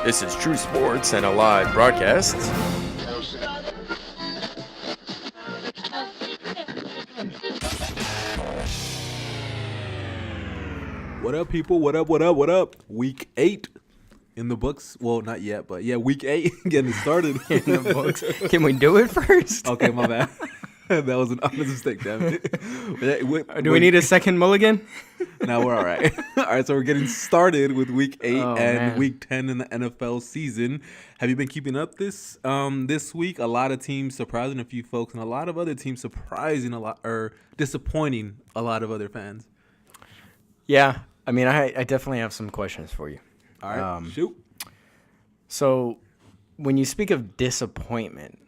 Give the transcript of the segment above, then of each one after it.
This is True Sports and a live broadcast. What up, people? What up, what up, what up? Week 8 in the books. Well, not yet, but yeah, week 8 getting started. In the books. Can we do it first? Okay, my bad. That was an honest mistake, damn it. Do we need a second mulligan? No, we're all right. All right, so we're getting started with week 8 and man. week 10 in the NFL season. Have you been keeping up this week? A lot of teams surprising a few folks, and a lot of other teams surprising a lot or disappointing a lot of other fans. Yeah, I mean, I definitely have some questions for you. All right, shoot. So, when you speak of disappointment,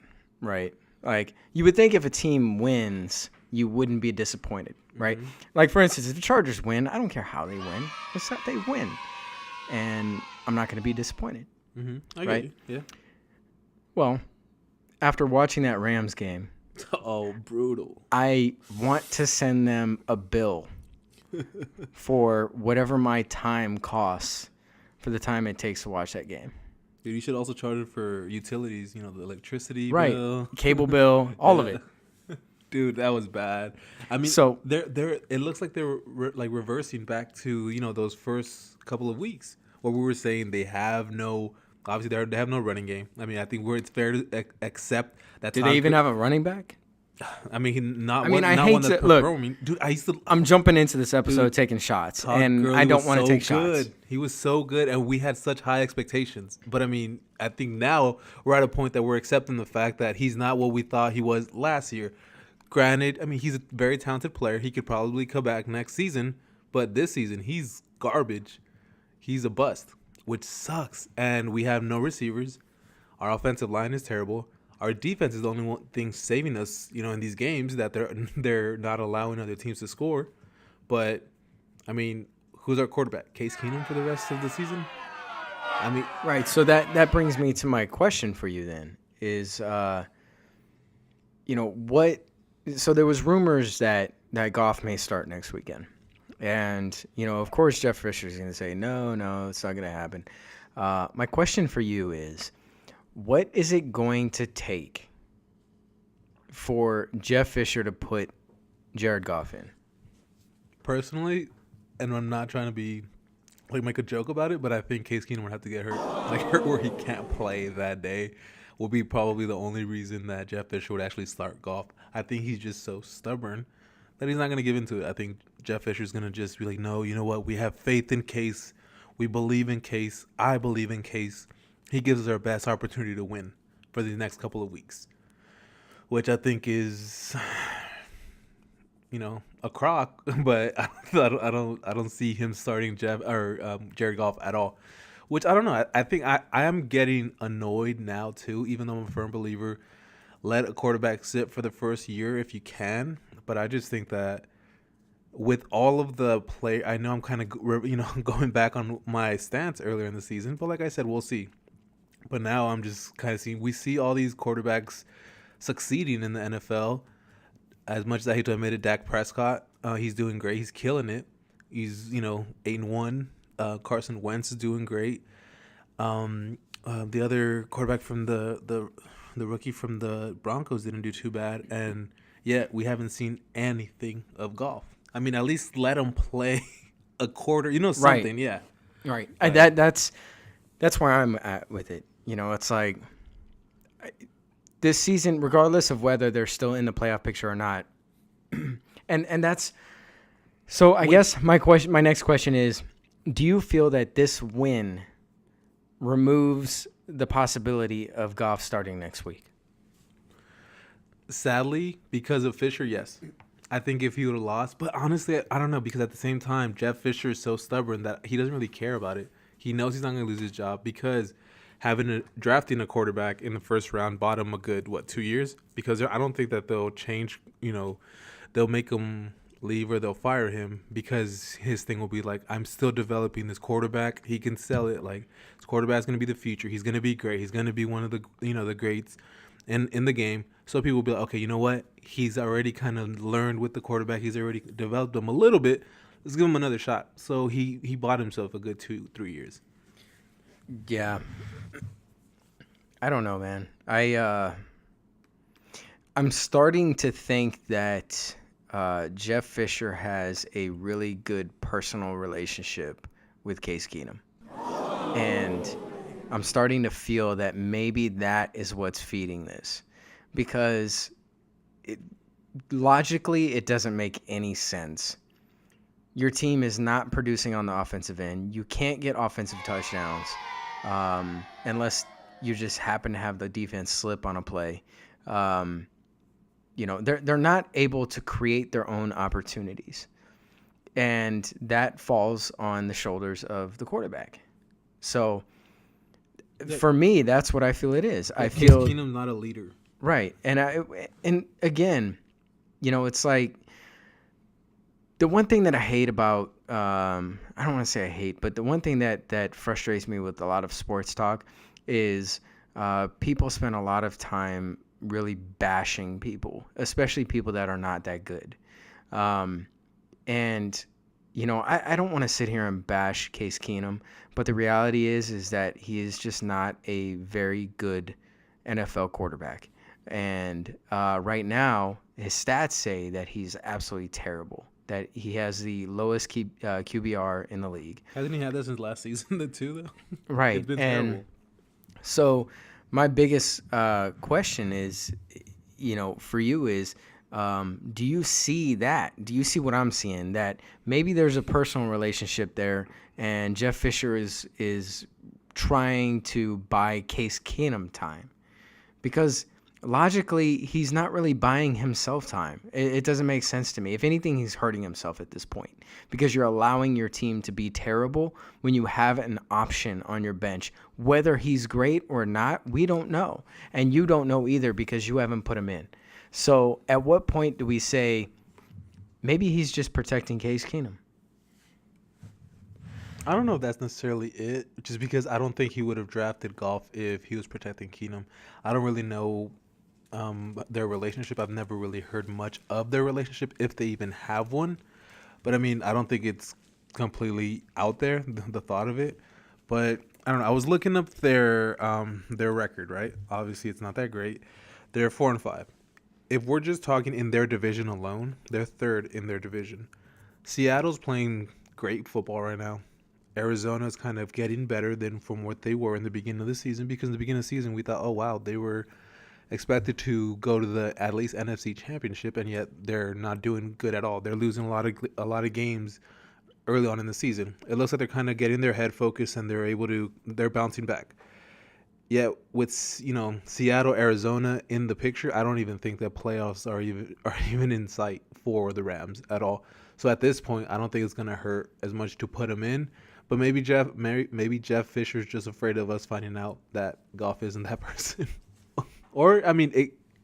right? Like, you would think if a team wins, you wouldn't be disappointed, right? Mm-hmm. Like, for instance, if the Chargers win, I don't care how they win. It's that they win. And I'm not going to be disappointed. Mm-hmm. I right? get you. Yeah. Well, after watching that Rams game, oh, brutal. I want to send them a bill for whatever my time costs for the time it takes to watch that game. Dude, you should also charge it for utilities, the electricity bill. Cable bill, all of it. Dude, that was bad. I mean, so they're it looks like they're reversing back to, those first couple of weeks where we were saying they have no running game. I mean, I think it's fair to accept that. Do they even have a running back? I mean, I hate to look. Dude, I'm jumping into this episode taking shots, and I don't want to take shots. He was so good, and we had such high expectations. But I mean, I think now we're at a point that we're accepting the fact that he's not what we thought he was last year. Granted, I mean, he's a very talented player. He could probably come back next season, but this season he's garbage. He's a bust, which sucks. And we have no receivers. Our offensive line is terrible. Our defense is the only thing saving us, in these games that they're not allowing other teams to score. But, I mean, who's our quarterback? Case Keenum for the rest of the season? I mean, right. So that brings me to my question for you then is, what? So there was rumors that Goff may start next weekend. And, of course, Jeff Fisher is going to say, no, it's not going to happen. My question for you is, what is it going to take for Jeff Fisher to put Jared Goff in? Personally, and I'm not trying to be make a joke about it, but I think Case Keenum would have to get hurt. Hurt where he can't play that day will be probably the only reason that Jeff Fisher would actually start Goff. I think he's just so stubborn that he's not going to give into it. I think Jeff Fisher's going to just be like, no, you know what? We have faith in Case. We believe in Case. I believe in Case. He gives us our best opportunity to win for the next couple of weeks, which I think is, a crock. But I don't see him starting Jared Goff at all. Which I don't know. I think I am getting annoyed now too, even though I'm a firm believer. Let a quarterback sit for the first year if you can. But I just think that with all of the play, I know I'm kind of going back on my stance earlier in the season. But like I said, we'll see. But now I'm just kind of seeing, we see all these quarterbacks succeeding in the NFL. As much as I hate to admit it, Dak Prescott, he's doing great. He's killing it. He's, 8-1. Carson Wentz is doing great. The other quarterback from the rookie from the Broncos didn't do too bad. And yet we haven't seen anything of Goff. I mean, at least let him play a quarter, something. Right. Yeah. Right. That's where I'm at with it. It's like this season, regardless of whether they're still in the playoff picture or not. and that's so I guess my next question is, do you feel that this win removes the possibility of Goff starting next week? Sadly, because of Fisher, yes. I think if he would have lost, but honestly, I don't know, because at the same time, Jeff Fisher is so stubborn that he doesn't really care about it. He knows he's not going to lose his job because drafting a quarterback in the first round bought him a good 2 years, because I don't think that they'll change, they'll make him leave or they'll fire him, because his thing will be like, I'm still developing this quarterback. He can sell it like this quarterback's going to be the future. He's going to be great. He's going to be one of the the greats in the game. So people will be like, okay, you know what? He's already kind of learned with the quarterback. He's already developed him a little bit. Let's give him another shot. So he bought himself a good 2-3 years. Yeah. I don't know, man. I'm starting to think that Jeff Fisher has a really good personal relationship with Case Keenum. And I'm starting to feel that maybe that is what's feeding this. Because logically, it doesn't make any sense. Your team is not producing on the offensive end. You can't get offensive touchdowns unless you just happen to have the defense slip on a play. They're not able to create their own opportunities, and that falls on the shoulders of the quarterback. So, for me, that's what I feel it is. I Case feel Keenum's not a leader. right, and again, it's like the one thing that I hate about I don't want to say I hate, but the one thing that frustrates me with a lot of sports talk is people spend a lot of time really bashing people, especially people that are not that good. And I don't want to sit here and bash Case Keenum, but the reality is that he is just not a very good NFL quarterback. And right now, his stats say that he's absolutely terrible, that he has the lowest QBR in the league. Hasn't he had that since last season, too, though? Right. It's been and terrible. So my biggest question is, for you is, do you see that? Do you see what I'm seeing? That maybe there's a personal relationship there, and Jeff Fisher is trying to buy Case Keenum time, because logically he's not really buying himself time. It doesn't make sense to me. If anything, he's hurting himself at this point, because you're allowing your team to be terrible when you have an option on your bench. Whether he's great or not, we don't know, and you don't know either, because you haven't put him in. So at what point do we say maybe he's just protecting Case Keenum? I don't know if that's necessarily it, just because I don't think he would have drafted Goff if he was protecting Keenum. I don't really know their relationship. I've never really heard much of their relationship, if they even have one. But I mean, I don't think it's completely out there, the thought of it. But I don't know. I was looking up their record, right? Obviously, it's not that great. They're 4-5. If we're just talking in their division alone, they're third in their division. Seattle's playing great football right now. Arizona's kind of getting better than from what they were in the beginning of the season, because in the beginning of the season we thought, oh wow, they were expected to go to the at least NFC Championship, and yet they're not doing good at all. They're losing a lot of games early on in the season. It looks like they're kind of getting their head focused, and they're bouncing back. Yet with Seattle, Arizona in the picture, I don't even think that playoffs are even in sight for the Rams at all. So at this point, I don't think it's gonna hurt as much to put them in. But maybe Jeff Fisher's just afraid of us finding out that Goff isn't that person. Or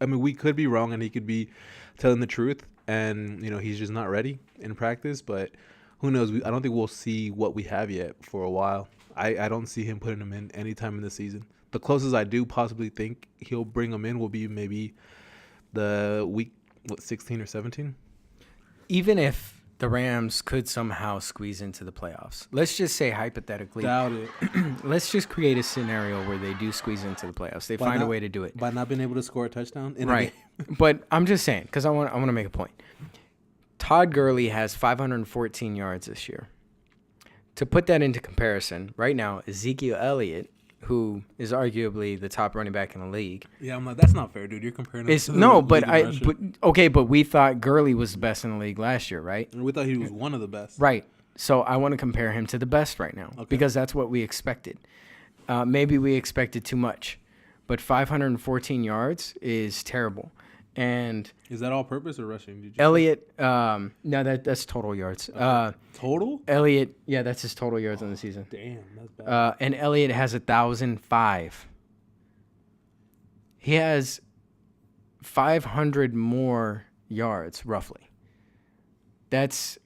we could be wrong, and he could be telling the truth, and he's just not ready in practice. But who knows? I don't think we'll see what we have yet for a while. I don't see him putting him in any time in the season. The closest I do possibly think he'll bring him in will be maybe the week 16 or 17. Even if the Rams could somehow squeeze into the playoffs, let's just say hypothetically, Doubt it. let's just create a scenario where they do squeeze into the playoffs. They find a way to do it by not being able to score a touchdown in right. a game. But I'm just saying, because I want to make a point. Todd Gurley has 514 yards this year. To put that into comparison, right now Ezekiel Elliott, who is arguably the top running back in the league. Yeah, I'm like, that's not fair, dude. You're comparing him to but we thought Gurley was the best in the league last year, right? We thought he was one of the best. Right. So I want to compare him to the best right now, because that's what we expected. Maybe we expected too much, but 514 yards is terrible. And is that all purpose or rushing? Elliott, no, that's total yards. Total? Elliott, yeah, that's his total yards on the season. Damn, that's bad. And Elliott has 1,005. He has 500 more yards, roughly. That's,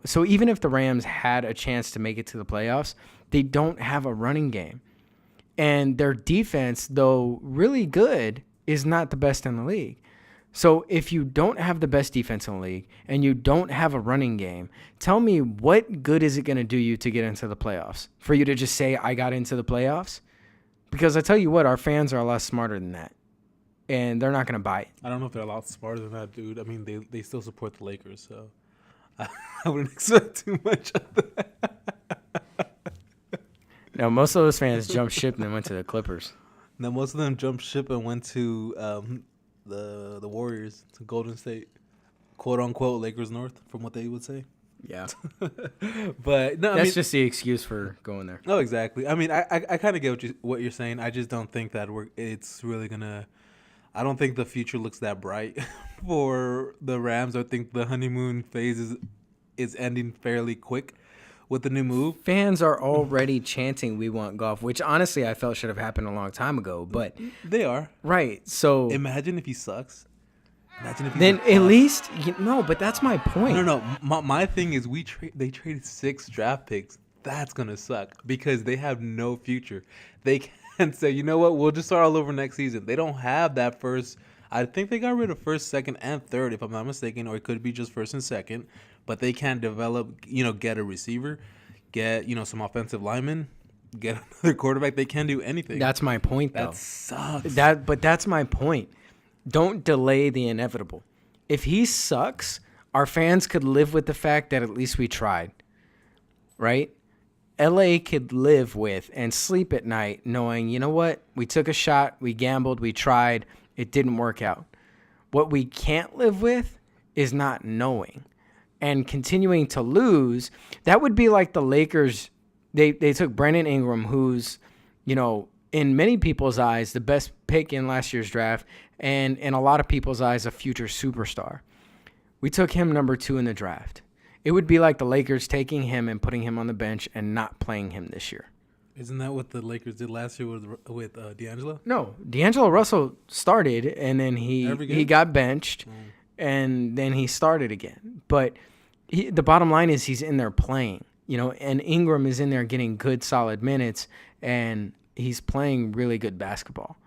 so even if the Rams had a chance to make it to the playoffs, they don't have a running game. And their defense, though really good, is not the best in the league. So if you don't have the best defense in the league and you don't have a running game, tell me what good is it going to do you to get into the playoffs? For you to just say, I got into the playoffs? Because I tell you what, our fans are a lot smarter than that. And they're not going to buy it. I don't know if they're a lot smarter than that, dude. I mean, they still support the Lakers, so I wouldn't expect too much of that. Now, most of those fans jumped ship and then went to the Clippers. Now, most of them jumped ship and went to the Warriors, to Golden State, quote unquote Lakers North, from what they would say. Yeah. But no, That's just the excuse for going there. Oh, exactly. I mean, I kind of get what you're saying. I just don't think that it's really gonna. I don't think the future looks that bright for the Rams. I think the honeymoon phase is ending fairly quick with the new move. Fans are already chanting "We want Goff," which honestly I felt should have happened a long time ago. But they are right. So imagine if he sucks. Imagine if he's then at least no. But that's my point. No. My thing is they traded 6 draft picks. That's gonna suck because they have no future. They can't say, you know what, we'll just start all over next season. They don't have that first. I think they got rid of first, second, and third, if I'm not mistaken, or it could be just first and second. But they can't develop, get a receiver, get some offensive linemen, get another quarterback. They can't do anything. That's my point, though. That sucks. But that's my point. Don't delay the inevitable. If he sucks, our fans could live with the fact that at least we tried, right? LA could live with and sleep at night knowing, you know what? We took a shot, we gambled, we tried, it didn't work out. What we can't live with is not knowing and continuing to lose. That would be like the Lakers. They took Brandon Ingram, who's, in many people's eyes, the best pick in last year's draft, and in a lot of people's eyes, a future superstar. We took him number 2 in the draft. It would be like the Lakers taking him and putting him on the bench and not playing him this year. Isn't that what the Lakers did last year with D'Angelo? No, D'Angelo Russell started, and then he got benched, and then he started again. But the bottom line is he's in there playing, and Ingram is in there getting good, solid minutes, and he's playing really good basketball.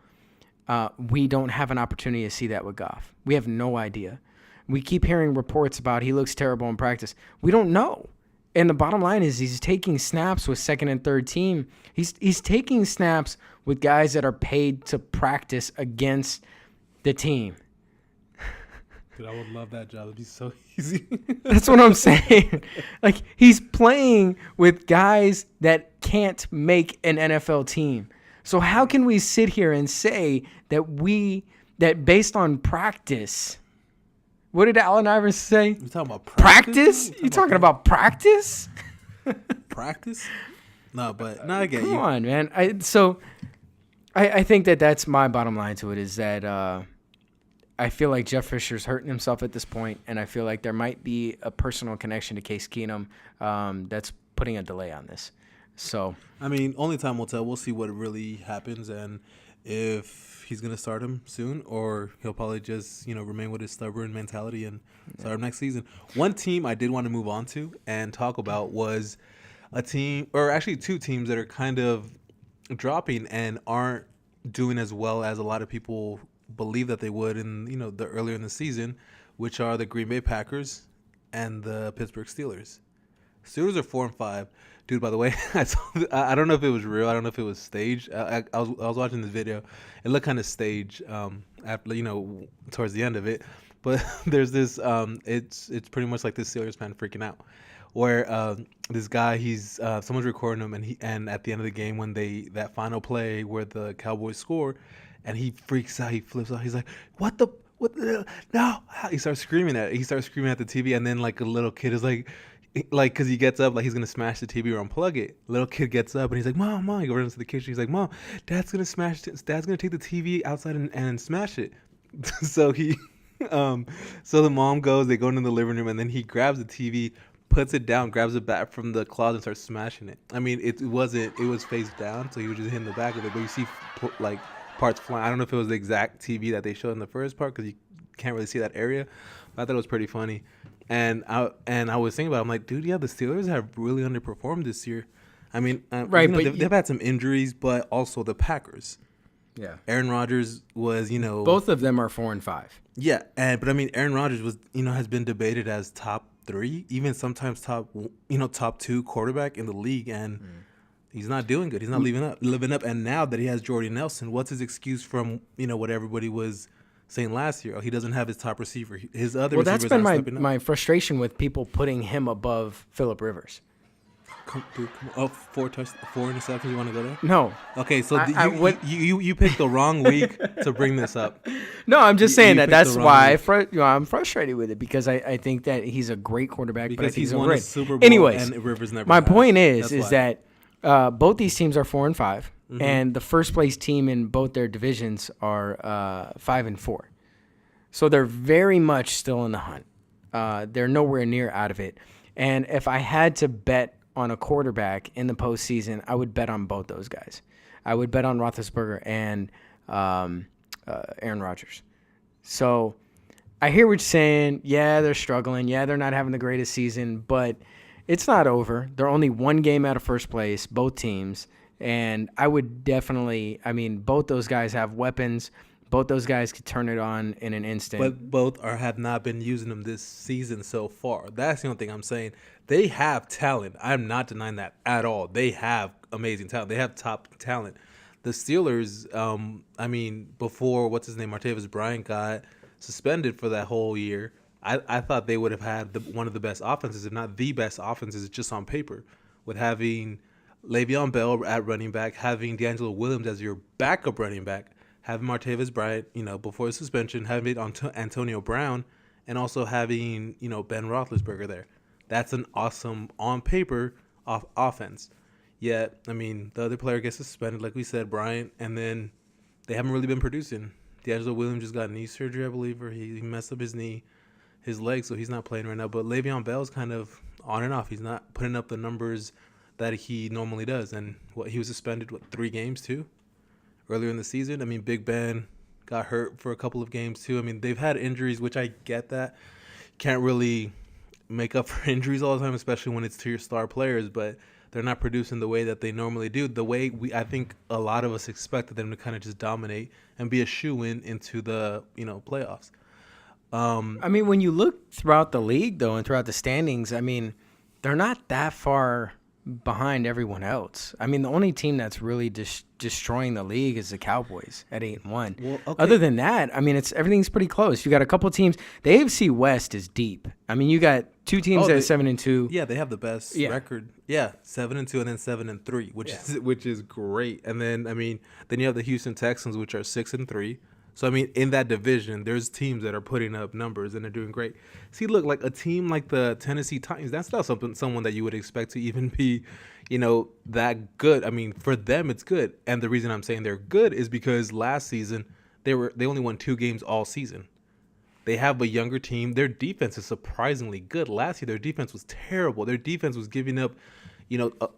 We don't have an opportunity to see that with Goff. We have no idea. We keep hearing reports about he looks terrible in practice. We don't know. And the bottom line is he's taking snaps with second and third team. He's taking snaps with guys that are paid to practice against the team. Dude, I would love that job. It'd be so easy. That's what I'm saying. Like, he's playing with guys that can't make an NFL team. So how can we sit here and say that based on practice? What did Allen Iverson say? You talking about practice? You talking about practice? Practice? No, but I get Come you. on, man. I think that's my bottom line to it is that I feel like Jeff Fisher's hurting himself at this point, and I feel like there might be a personal connection to Case Keenum that's putting a delay on this. So, I mean, only time will tell. We'll see what really happens and if he's going to start him soon or he'll probably just, remain with his stubborn mentality and start him next season. One team I did want to move on to and talk about was a team, or actually 2 teams that are kind of dropping and aren't doing as well as a lot of people believe that they would in, the earlier in the season, which are the Green Bay Packers and the Pittsburgh Steelers. Steelers are 4-5. Dude, by the way, I don't know if it was real. I don't know if it was staged. I was watching this video. It looked kind of staged after towards the end of it. But there's this. It's pretty much like this Steelers fan freaking out, where this guy someone's recording him and at the end of the game when that final play where the Cowboys score, and he freaks out. He flips out. He's like, what the no! He starts screaming at the TV, and then like a little kid is like, because he gets up like he's gonna smash the TV or unplug it. Little kid gets up and he's like, "Mom!" He goes into the kitchen. He's like, "Mom, Dad's gonna Dad's gonna take the TV outside and smash it." So so the mom goes. They go into the living room and then he grabs the TV, puts it down, grabs it back from the closet, and starts smashing it. I mean, it was face down, so he was just hitting the back of it. But you see like parts flying. I don't know if it was the exact TV that they showed in the first part because you can't really see that area. But I thought it was pretty funny. And I was thinking about it, I'm like, dude, yeah, the Steelers have really underperformed this year. I mean, right, they've had some injuries, but also the Packers. Yeah. Aaron Rodgers was, Both of them are 4-5. yeah, but I mean, Aaron Rodgers was, has been debated as top 3, even sometimes top 2 quarterback in the league, and he's not doing good. He's not living up. And now that he has Jordy Nelson, what's his excuse from what everybody was saying last year? Oh, he doesn't have his top receiver. His other Well, that's receivers been aren't stepping up. my frustration with people putting him above Phillip Rivers. Come on. Oh, 4 interceptions. You want to go there? No. Okay, so you picked the wrong week to bring this up. No, I'm just saying you that's picked the why wrong I'm frustrated with it because I think that he's a great quarterback. But I Because think he's he's won a great. Super Bowl Anyways, and Rivers never my has. point That's is why. that both these teams are 4-5, Mm-hmm. and the first place team in both their divisions are 5-4. So they're very much still in the hunt. They're nowhere near out of it. And if I had to bet on a quarterback in the postseason, I would bet on both those guys. I would bet on Roethlisberger and Aaron Rodgers. So I hear what you're saying. Yeah, they're struggling. Yeah, they're not having the greatest season, but it's not over. They're only one game out of first place, both teams. And I would definitely, both those guys have weapons. Both those guys could turn it on in an instant. But both have not been using them this season so far. That's the only thing I'm saying. They have talent. I'm not denying that at all. They have amazing talent. They have top talent. The Steelers, before Martavis Bryant got suspended for that whole year, I thought they would have had one of the best offenses, if not the best offenses, just on paper, with having Le'Veon Bell at running back, having D'Angelo Williams as your backup running back, having Martavis Bryant, before his suspension, having Antonio Brown, and also having, Ben Roethlisberger there. That's an awesome, on paper, offense. Yet, the other player gets suspended, like we said, Bryant, and then they haven't really been producing. D'Angelo Williams just got knee surgery, I believe, or he messed up his leg, so he's not playing right now. But Le'Veon Bell's kind of on and off. He's not putting up the numbers that he normally does. And he was suspended, 3 games, too? Earlier in the season. Big Ben got hurt for a couple of games too. They've had injuries, which I get that. Can't really make up for injuries all the time, especially when it's to your star players, but they're not producing the way that they normally do. The way I think a lot of us expected them to kind of just dominate and be a shoo-in into the, playoffs. When you look throughout the league, though, and throughout the standings, they're not that far behind everyone else. The only team that's really destroying the league is the Cowboys at 8-1. Well, okay. Other than that, everything's pretty close. You got a couple teams. The AFC West is deep. You got 2 teams that are 7-2. Yeah, they have the best record. Yeah, 7-2 and then 7-3, which is great. And then then you have the Houston Texans, which are 6-3. So in that division, there's teams that are putting up numbers and they're doing great. See, look, like a team like the Tennessee Titans, that's not someone that you would expect to even be, that good. For them, it's good. And the reason I'm saying they're good is because last season they only won 2 games all season. They have a younger team. Their defense is surprisingly good. Last year, their defense was terrible. Their defense was giving up,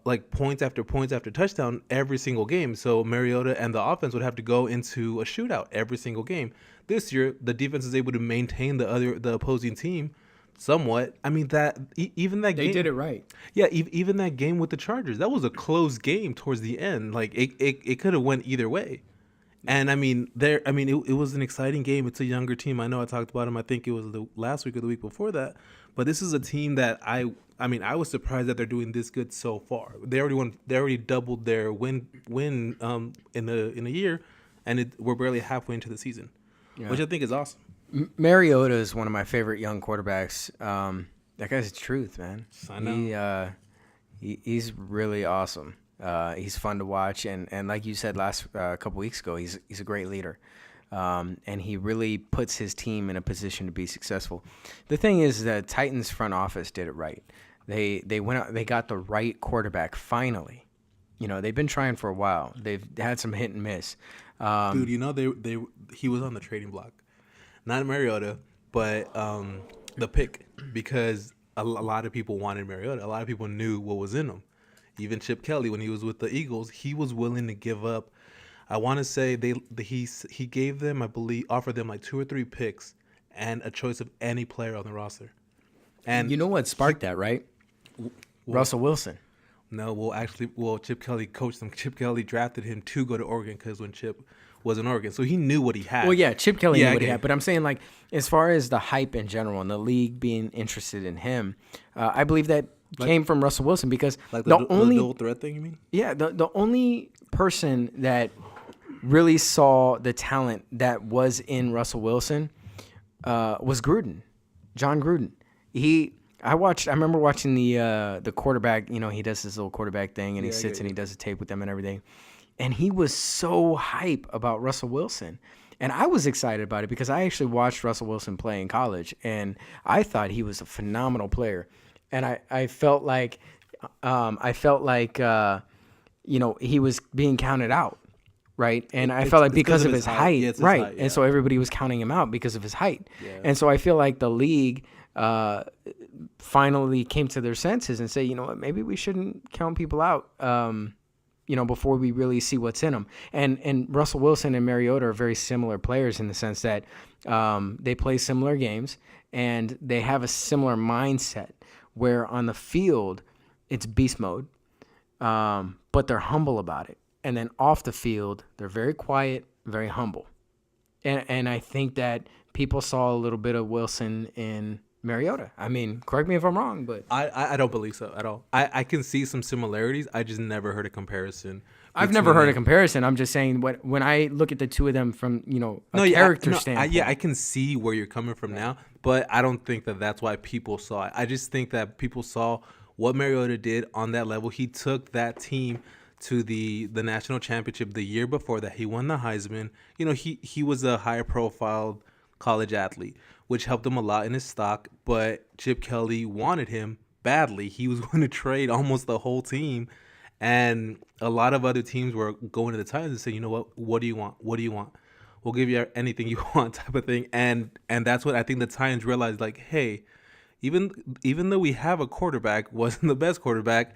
like points after touchdown every single game. So Mariota and the offense would have to go into a shootout every single game. This year, the defense is able to maintain the opposing team somewhat. Even that game, They did it right. Yeah, even that game with the Chargers, that was a close game towards the end. Like it could have went either way. And it was an exciting game. It's a younger team. I know I talked about them. I think it was the last week or the week before that. But this is a team that I was surprised that they're doing this good so far. They already won. They already doubled their win in a year, and we're barely halfway into the season, which I think is awesome. Mariota is one of my favorite young quarterbacks. That guy's the truth, man. I know. He's really awesome. He's fun to watch, and like you said last couple weeks ago, he's a great leader, and he really puts his team in a position to be successful. The thing is, the Titans front office did it right. They went out, they got the right quarterback finally. They've been trying for a while. They've had some hit and miss. Dude, he was on the trading block, not Mariota, but the pick, because a lot of people wanted Mariota. A lot of people knew what was in him. Even Chip Kelly, when he was with the Eagles, he was willing to give up. I want to say he gave them, I believe, offered them like 2 or 3 picks and a choice of any player on the roster. And you know what sparked that, right? Russell Wilson. No, Chip Kelly coached him. Chip Kelly drafted him to go to Oregon because when Chip was in Oregon, so he knew what he had. Well, yeah, Chip Kelly knew Yeah, what he okay. had, but I'm saying like as far as the hype in general and the league being interested in him, I believe that came from Russell Wilson because Like the the only dual threat thing, you mean? the only person that really saw the talent that was in Russell Wilson was Gruden, John Gruden. I remember watching the quarterback. You know, he does this little quarterback thing, and he sits and he does a tape with them and everything. And he was so hype about Russell Wilson. And I was excited about it because I actually watched Russell Wilson play in college, and I thought he was a phenomenal player. And I felt like, you know, he was being counted out, right? And I felt like because of his height, Yeah, it's his right? height, And so everybody was counting him out because of his height. Yeah. And so I feel like the league finally came to their senses and say, you know what, maybe we shouldn't count people out. You know, before we really see what's in them. And Russell Wilson and Mariota are very similar players in the sense that they play similar games and they have a similar mindset where on the field it's beast mode, but they're humble about it. And then off the field, they're very quiet, very humble. And I think that people saw a little bit of Wilson in Mariota. I mean, correct me if I'm wrong, but I don't believe so at all. I can see some similarities. I just never heard a comparison. I've never heard a comparison. I'm just saying when I look at the two of them from, you know, a character standpoint. I can see where you're coming from now, but I don't think that that's why people saw it. I just think that people saw what Mariota did on that level. He took that team to the national championship the year before that. He won the Heisman. You know, he was a higher profile college athlete, which helped him a lot in his stock, but Chip Kelly wanted him badly. He was going to trade almost the whole team, and a lot of other teams were going to the Titans and saying, you know what do you want? What do you want? We'll give you anything you want, type of thing. And that's what I think the Titans realized, like, hey, even though we have a quarterback, wasn't the best quarterback,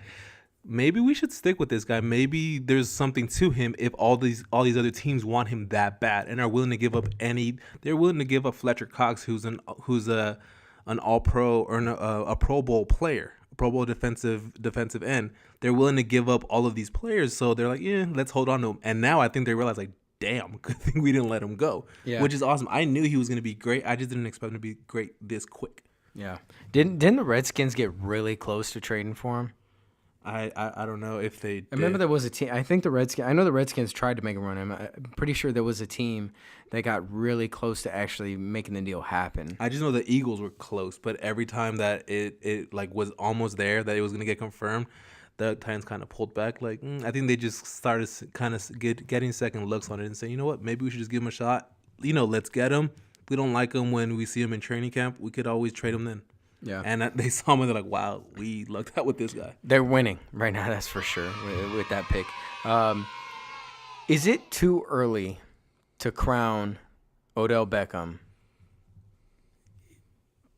maybe we should stick with this guy. Maybe there's something to him if all these other teams want him that bad and are willing to give up they're willing to give up Fletcher Cox, who's an all pro or a Pro Bowl player, Pro Bowl defensive end. They're willing to give up all of these players, so they're like, yeah, let's hold on to him. And now I think they realize, like, damn, good thing we didn't let him go. Yeah. Which is awesome. I knew he was going to be great. I just didn't expect him to be great this quick. Yeah. Didn't the Redskins get really close to trading for him? I don't know if they did. I remember there was a team. I know the Redskins tried to make a run. I'm pretty sure there was a team that got really close to actually making the deal happen. I just know the Eagles were close, but every time that it like was almost there, that it was going to get confirmed, the Titans kind of pulled back. Like, I think they just started kind of getting second looks on it and saying, you know what, maybe we should just give him a shot. You know, let's get him. If we don't like him when we see him in training camp, we could always trade him then. Yeah, and they saw him and they're like, "Wow, we lucked out with this guy." They're winning right now, that's for sure, with that pick. Is it too early to crown Odell Beckham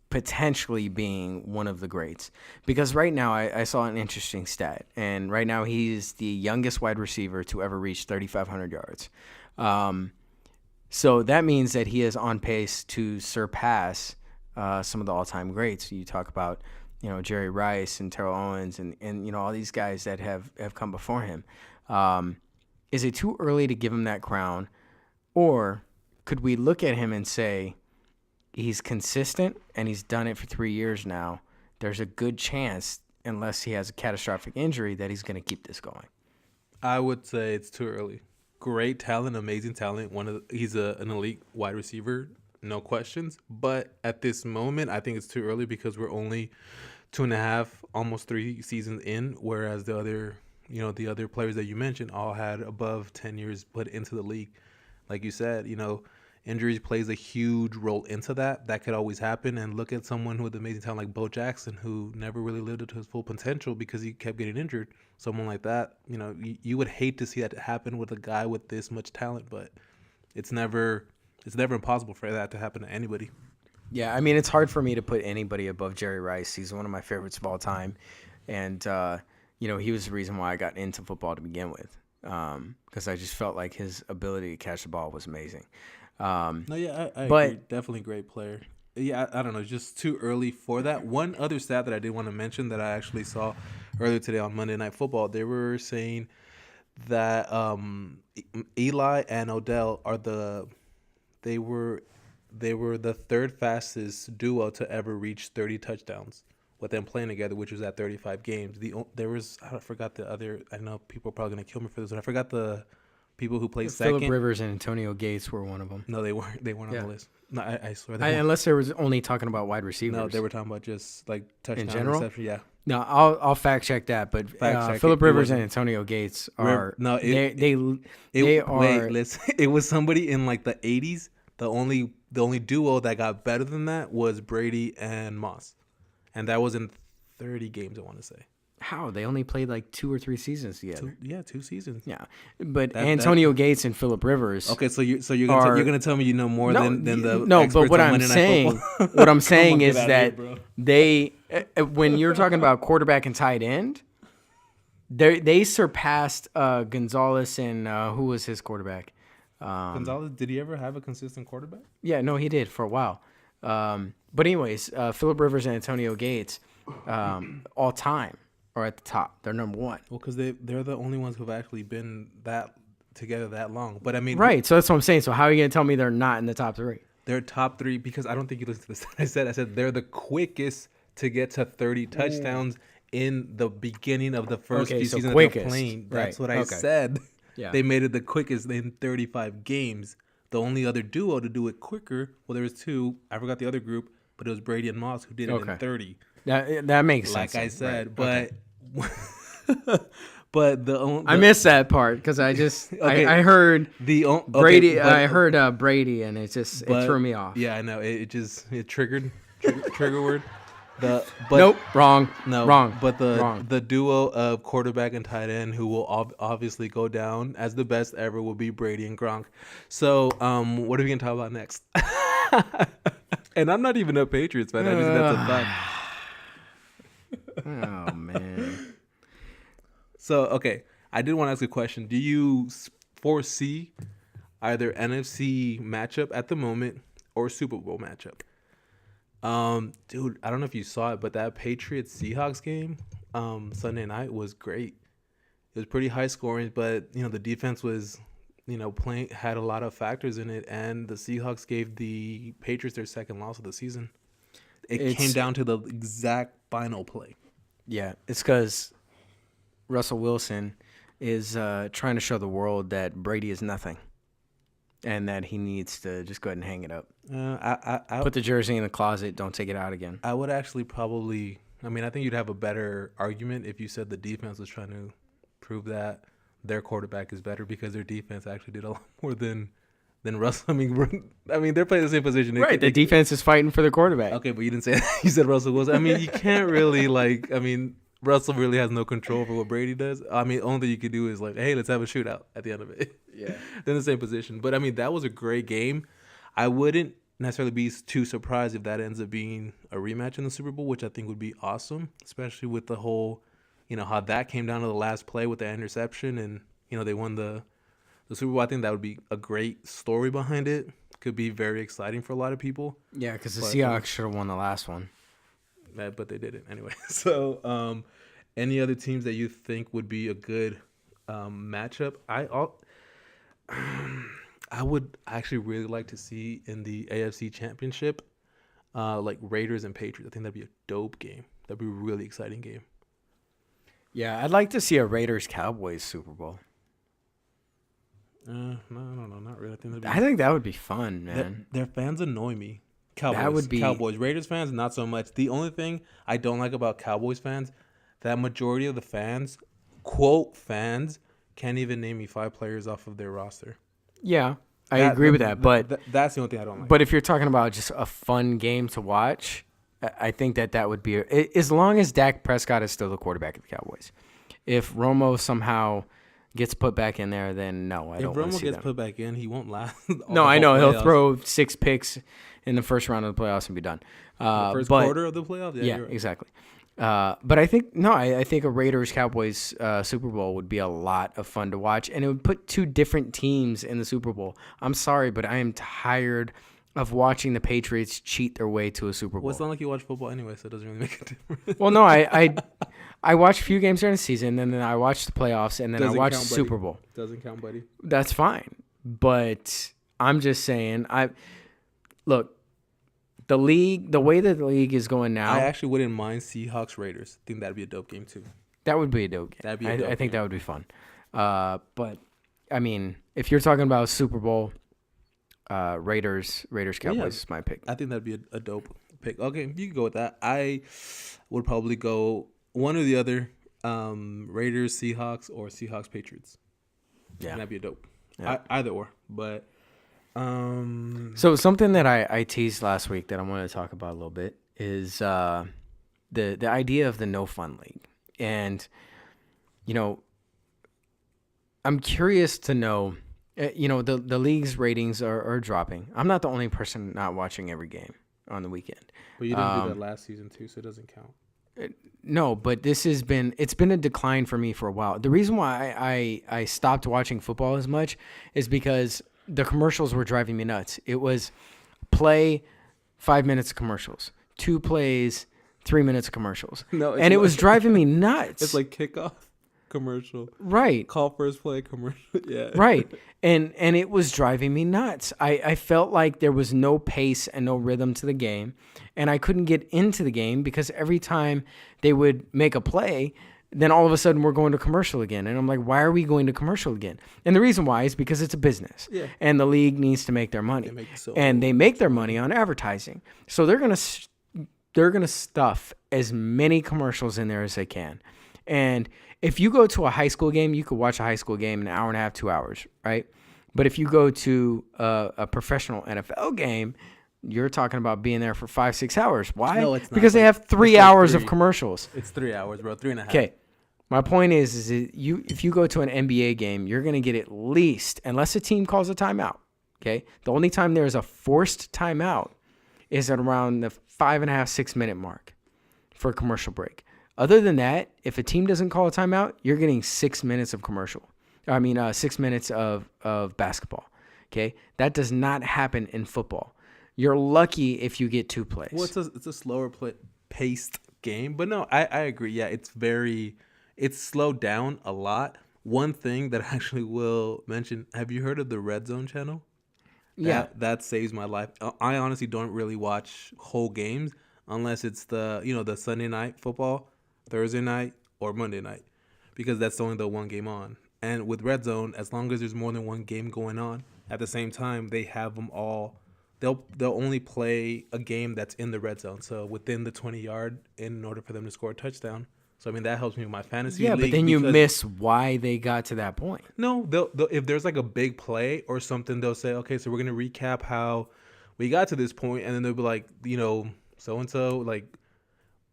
potentially being one of the greats? Because right now I saw an interesting stat, and right now he's the youngest wide receiver to ever reach 3,500 yards. So that means that he is on pace to surpass some of the all-time greats. You talk about, you know, Jerry Rice and Terrell Owens and you know, all these guys that have come before him. Is it too early to give him that crown? Or could we look at him and say he's consistent and he's done it for 3 years now? There's a good chance, unless he has a catastrophic injury, that he's going to keep this going. I would say it's too early. Great talent, amazing talent. He's an elite wide receiver. No questions. But at this moment, I think it's too early because we're only 2.5, almost 3 seasons in, whereas the other players that you mentioned all had above 10 years put into the league. Like you said, you know, injuries plays a huge role into that. That could always happen. And look at someone with amazing talent like Bo Jackson, who never really lived up to his full potential because he kept getting injured. Someone like that, you know, you would hate to see that happen with a guy with this much talent, but it's never impossible for that to happen to anybody. Yeah, I mean, it's hard for me to put anybody above Jerry Rice. He's one of my favorites of all time. And, you know, he was the reason why I got into football to begin with, because I just felt like his ability to catch the ball was amazing. I agree. Definitely great player. Yeah, I don't know, just too early for that. One other stat that I did want to mention that I actually saw earlier today on Monday Night Football, they were saying that Eli and Odell are they were the third fastest duo to ever reach 30 touchdowns with them playing together, which was at 35 games. There was I forgot the other. I know people are probably gonna kill me for this, but I forgot the people who played second. Phillip Rivers and Antonio Gates were one of them. No, they weren't. They weren't on the list. No, I swear. Unless there was only talking about wide receivers. No, they were talking about just like touchdown in general. reception. Yeah. No, I'll fact check that. But Phillip Rivers and Antonio Gates are they are. Wait, listen. It was somebody in like the 80s. The only duo that got better than that was Brady and Moss, and that was in 30 games. I want to say. How? They only played like 2 or 3 seasons together. 2 seasons. Yeah, but Antonio Gates and Phillip Rivers. Okay, so you're gonna tell me you know more than the no. But what I'm saying is that they when you're talking about quarterback and tight end, they surpassed Gonzalez and who was his quarterback? Gonzalez, did he ever have a consistent quarterback? Yeah, no, he did for a while. But anyways, Phillip Rivers and Antonio Gates, all time, are at the top. They're number one. Well, because they're the only ones who've actually been together that long. But I mean, right. So that's what I'm saying. So how are you gonna tell me they're not in the top 3? They're top 3 because I don't think you listened to this. I said they're the quickest to get to 30 touchdowns in the beginning of the first few seasons that they're playing. That's what I said. Yeah. They made it the quickest in 35 games. The only other duo to do it quicker, well, there was 2. I forgot the other group, but it was Brady and Moss who did it in 30. That makes sense. Like I said, right. But I missed that part because I just I heard Brady. I heard Brady, and it threw me off. Yeah, I know. It trigger word. Nope, wrong. No, wrong. But the duo of quarterback and tight end who will obviously go down as the best ever will be Brady and Gronk. So, what are we gonna talk about next? And I'm not even a Patriots fan. That's a fact. Oh man. So okay, I did want to ask a question. Do you foresee either NFC matchup at the moment or Super Bowl matchup? Dude, I don't know if you saw it, but that Patriots Seahawks game Sunday night was great. It was pretty high scoring, but the defense was had a lot of factors in it, and the Seahawks gave the Patriots their second loss of the season. It came down to the exact final play. Yeah, it's because Russell Wilson is trying to show the world that Brady is nothing, and that he needs to just go ahead and hang it up. I put the jersey in the closet. Don't take it out again. I would actually probably. I mean, I think you'd have a better argument if you said the defense was trying to prove that their quarterback is better because their defense actually did a lot more than Russell. I mean, they're playing the same position. Right, the defense is fighting for the quarterback. Okay, but you didn't say that. You said Russell Wilson. I mean, you can't really Russell really has no control over what Brady does. I mean, only thing you could do is hey, let's have a shootout at the end of it. Yeah, they're in the same position. But I mean, that was a great game. I wouldn't necessarily be too surprised if that ends up being a rematch in the Super Bowl, which I think would be awesome, especially with the whole, how that came down to the last play with the interception and, they won the Super Bowl. I think that would be a great story behind it. Could be very exciting for a lot of people. Yeah, because the Seahawks should have won the last one. But they didn't anyway. So, any other teams that you think would be a good matchup? I would actually really like to see in the AFC Championship, Raiders and Patriots. I think that'd be a dope game. That'd be a really exciting game. Yeah, I'd like to see a Raiders-Cowboys Super Bowl. No, not really. I think that would be fun, man. Their fans annoy me. Cowboys. That would be Cowboys. Raiders fans, not so much. The only thing I don't like about Cowboys fans, that majority of the fans, quote fans, can't even name me 5 players off of their roster. Yeah, I agree with that. But that's the only thing I don't like. But if you're talking about just a fun game to watch, I think that would be as long as Dak Prescott is still the quarterback of the Cowboys. If Romo somehow gets put back in there, then no, I don't want to see If Romo gets put back in, he won't last. No, I know. He'll throw 6 picks in the first round of the playoffs and be done. The first quarter of the playoffs? Yeah, right. Exactly. But I think a Raiders-Cowboys Super Bowl would be a lot of fun to watch, and it would put 2 different teams in the Super Bowl. I'm sorry, but I am tired of watching the Patriots cheat their way to a Super Bowl. Well, it's not like you watch football anyway, so it doesn't really make a difference. Well, no, I watched a few games during the season, and then I watched the playoffs, and then I watched the Super Bowl. Doesn't count, buddy. That's fine, but I'm just saying, look, the league, the way that the league is going now, I actually wouldn't mind Seahawks Raiders. I think that'd be a dope game too. that would be a dope game. That'd be a dope I think game. that would be fun. But I mean, if you're talking about Super Bowl, Raiders Cowboys is my pick. I think that'd be a dope pick. Okay, you can go with that. I would probably go one or the other, Raiders Seahawks or Seahawks Patriots. Yeah, That'd be a dope. Yeah. Either or, but So something that I teased last week that I wanted to talk about a little bit is the idea of the no fun league, and I'm curious to know. The league's ratings are dropping. I'm not the only person not watching every game on the weekend. But you didn't do that last season too, so it doesn't count. No, but it's been a decline for me for a while. The reason why I stopped watching football as much is because the commercials were driving me nuts. It was play 5 minutes of commercials, 2 plays, 3 minutes of commercials. No, and it was driving me nuts. It's like kickoff commercial, right? Call first play commercial, yeah, Right. And it was driving me nuts. I felt like there was no pace and no rhythm to the game, and I couldn't get into the game because every time they would make a play, then all of a sudden we're going to commercial again. And I'm like, why are we going to commercial again? And the reason why is because it's a business. Yeah. And the league needs to make their money. They make their money on advertising. So they're going to stuff as many commercials in there as they can. And if you go to a high school game, you could watch a high school game in an hour and a half, 2 hours, right? But if you go to a professional NFL game, you're talking about being there for 5-6 hours. Why? No, it's not. Because they have 3 hours of commercials. It's 3 hours, bro. 3.5. Okay. My point is if you go to an NBA game, you're going to get at least, unless a team calls a timeout, okay? The only time there is a forced timeout is at around the 5.5, 6 minute mark for a commercial break. Other than that, if a team doesn't call a timeout, you're getting 6 minutes of 6 minutes of basketball. Okay, that does not happen in football. You're lucky if you get 2 plays. Well, it's a slower paced game, but no, I agree. Yeah, it's slowed down a lot. One thing that I actually will mention: have you heard of the Red Zone channel? Yeah, that saves my life. I honestly don't really watch whole games unless it's the Sunday night football, Thursday night, or Monday night, because that's only the one game on. And with Red Zone, as long as there's more than one game going on at the same time, they have them all. They'll only play a game that's in the red zone, so within the 20-yard, in order for them to score a touchdown. So I mean that helps me with my fantasy league. Yeah, but then you miss why they got to that point. No, they'll if there's like a big play or something, they'll say, okay, so we're gonna recap how we got to this point, and then they'll be like, so and so, like,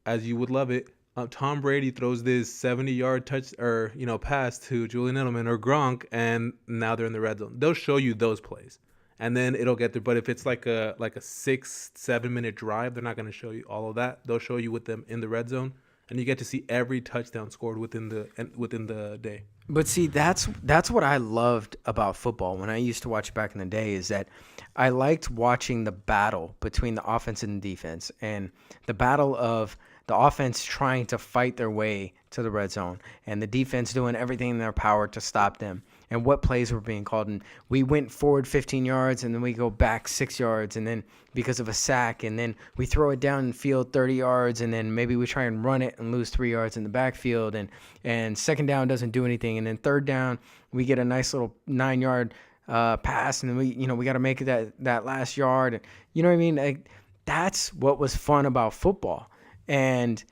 as you would love it, Tom Brady throws this 70-yard touch or pass to Julian Edelman or Gronk, and now they're in the red zone. They'll show you those plays, and then it'll get there. But if it's like a 6-7 minute drive, they're not going to show you all of that. They'll show you with them in the red zone, and you get to see every touchdown scored within the day. But see, that's what I loved about football when I used to watch back in the day, is that I liked watching the battle between the offense and the defense, and the battle of the offense trying to fight their way to the red zone and the defense doing everything in their power to stop them, and what plays were being called. And we went forward 15 yards and then we go back 6 yards, and then because of a sack, and then we throw it down field 30 yards, and then maybe we try and run it and lose 3 yards in the backfield, and second down doesn't do anything, and then third down we get a nice little 9-yard pass, and then we got to make it that last yard. And you know what I mean? Like, that's what was fun about football. And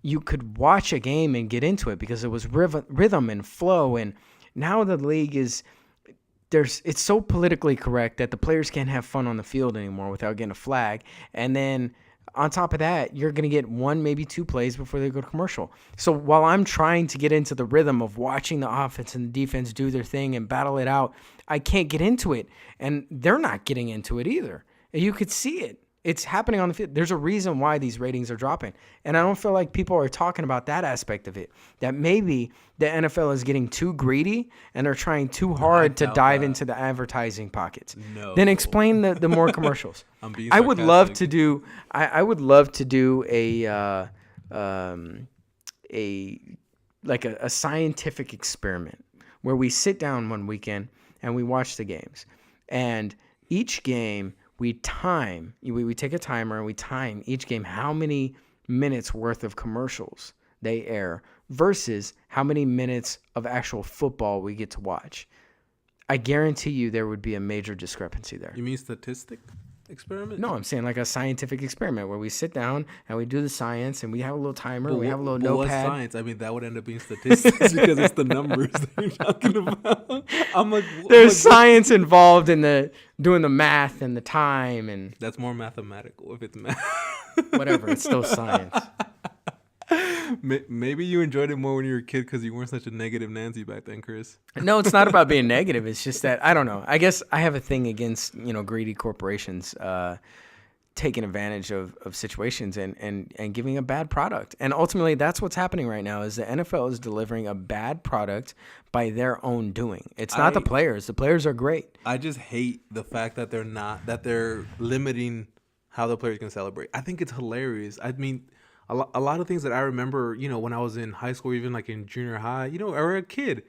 you could watch a game and get into it because it was rhythm and flow. And now the league it's so politically correct that the players can't have fun on the field anymore without getting a flag. And then on top of that, you're going to get 1, maybe 2 plays before they go to commercial. So while I'm trying to get into the rhythm of watching the offense and the defense do their thing and battle it out, I can't get into it. And they're not getting into it either. You could see it. It's happening on the field. There's a reason why these ratings are dropping. And I don't feel like people are talking about that aspect of it, that maybe the NFL is getting too greedy and they're trying too hard to dive into the advertising pockets. No. Then explain the more commercials. I'm being I would love sarcastic. to do I would love to do a scientific experiment where we sit down one weekend and we watch the games. And each game we take a timer and we time each game how many minutes worth of commercials they air versus how many minutes of actual football we get to watch. I guarantee you there would be a major discrepancy there. You mean statistic experiment? No, I'm saying like a scientific experiment where we sit down and we do the science and we have a little timer, we have a little What's notepad. science? I mean, that would end up being statistics because it's the numbers that you're talking about. There's science involved in doing the math and the time and That's more mathematical if it's math. whatever. It's still science. Maybe you enjoyed it more when you were a kid because you weren't such a negative Nancy back then, Chris. No, it's not about being negative. It's just that I don't know. I guess I have a thing against greedy corporations taking advantage of situations and giving a bad product. And ultimately, that's what's happening right now. Is the NFL is delivering a bad product by their own doing. It's not the players. The players are great. I just hate the fact that they're limiting how the players can celebrate. I think it's hilarious. I mean, a lot of things that I remember, when I was in high school, even like in junior high, or a kid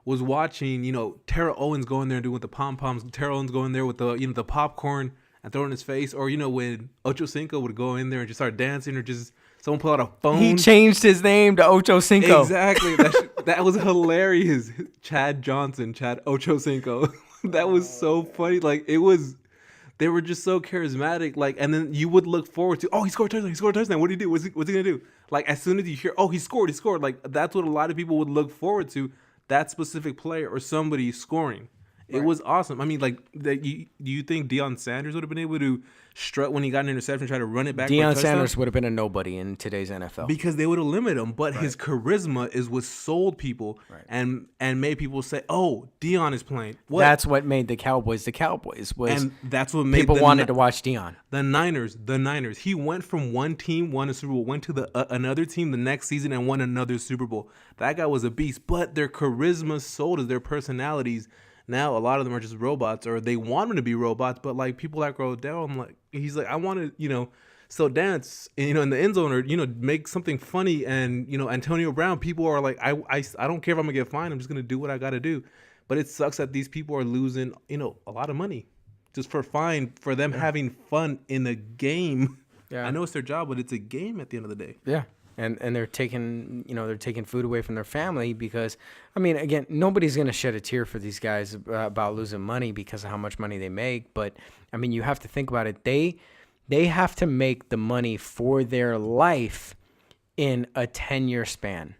was watching, Terrell Owens going there and doing with the pom-poms. Terrell Owens going there with the, the popcorn and throwing in his face. Or, when Ocho Cinco would go in there and just start dancing or just someone pull out a phone. He changed his name to Ocho Cinco. Exactly. That was hilarious. Chad Ocho Cinco. That was so funny. Like, they were just so charismatic. Like, and then you would look forward to, he scored a touchdown. What did he do? What's he going to do? Like, as soon as you hear, he scored. Like, that's what a lot of people would look forward to, that specific player or somebody scoring. It was awesome. I mean, like, do you think Deion Sanders would have been able to strut when he got an interception, try to run it back? Deion Sanders would have been a nobody in today's NFL because they would have limited him. But his charisma is what sold people and made people say, "Oh, Deion is playing." That's what made the Cowboys the Cowboys. And that's what made people wanted to watch Deion. The Niners. He went from one team, won a Super Bowl, went to another team the next season and won another Super Bowl. That guy was a beast. But their charisma sold as their personalities. Now a lot of them are just robots, or they want them to be robots. But like people like Rodell, he's like, I want to, still dance, in the end zone, or make something funny. And Antonio Brown, people are like, I don't care if I'm gonna get fined. I'm just gonna do what I got to do. But it sucks that these people are losing, a lot of money just for them having fun in a game. Yeah, I know it's their job, but it's a game at the end of the day. Yeah. And they're taking food away from their family because, I mean, again, nobody's going to shed a tear for these guys about losing money because of how much money they make. But, I mean, you have to think about it. They have to make the money for their life in a 10-year span,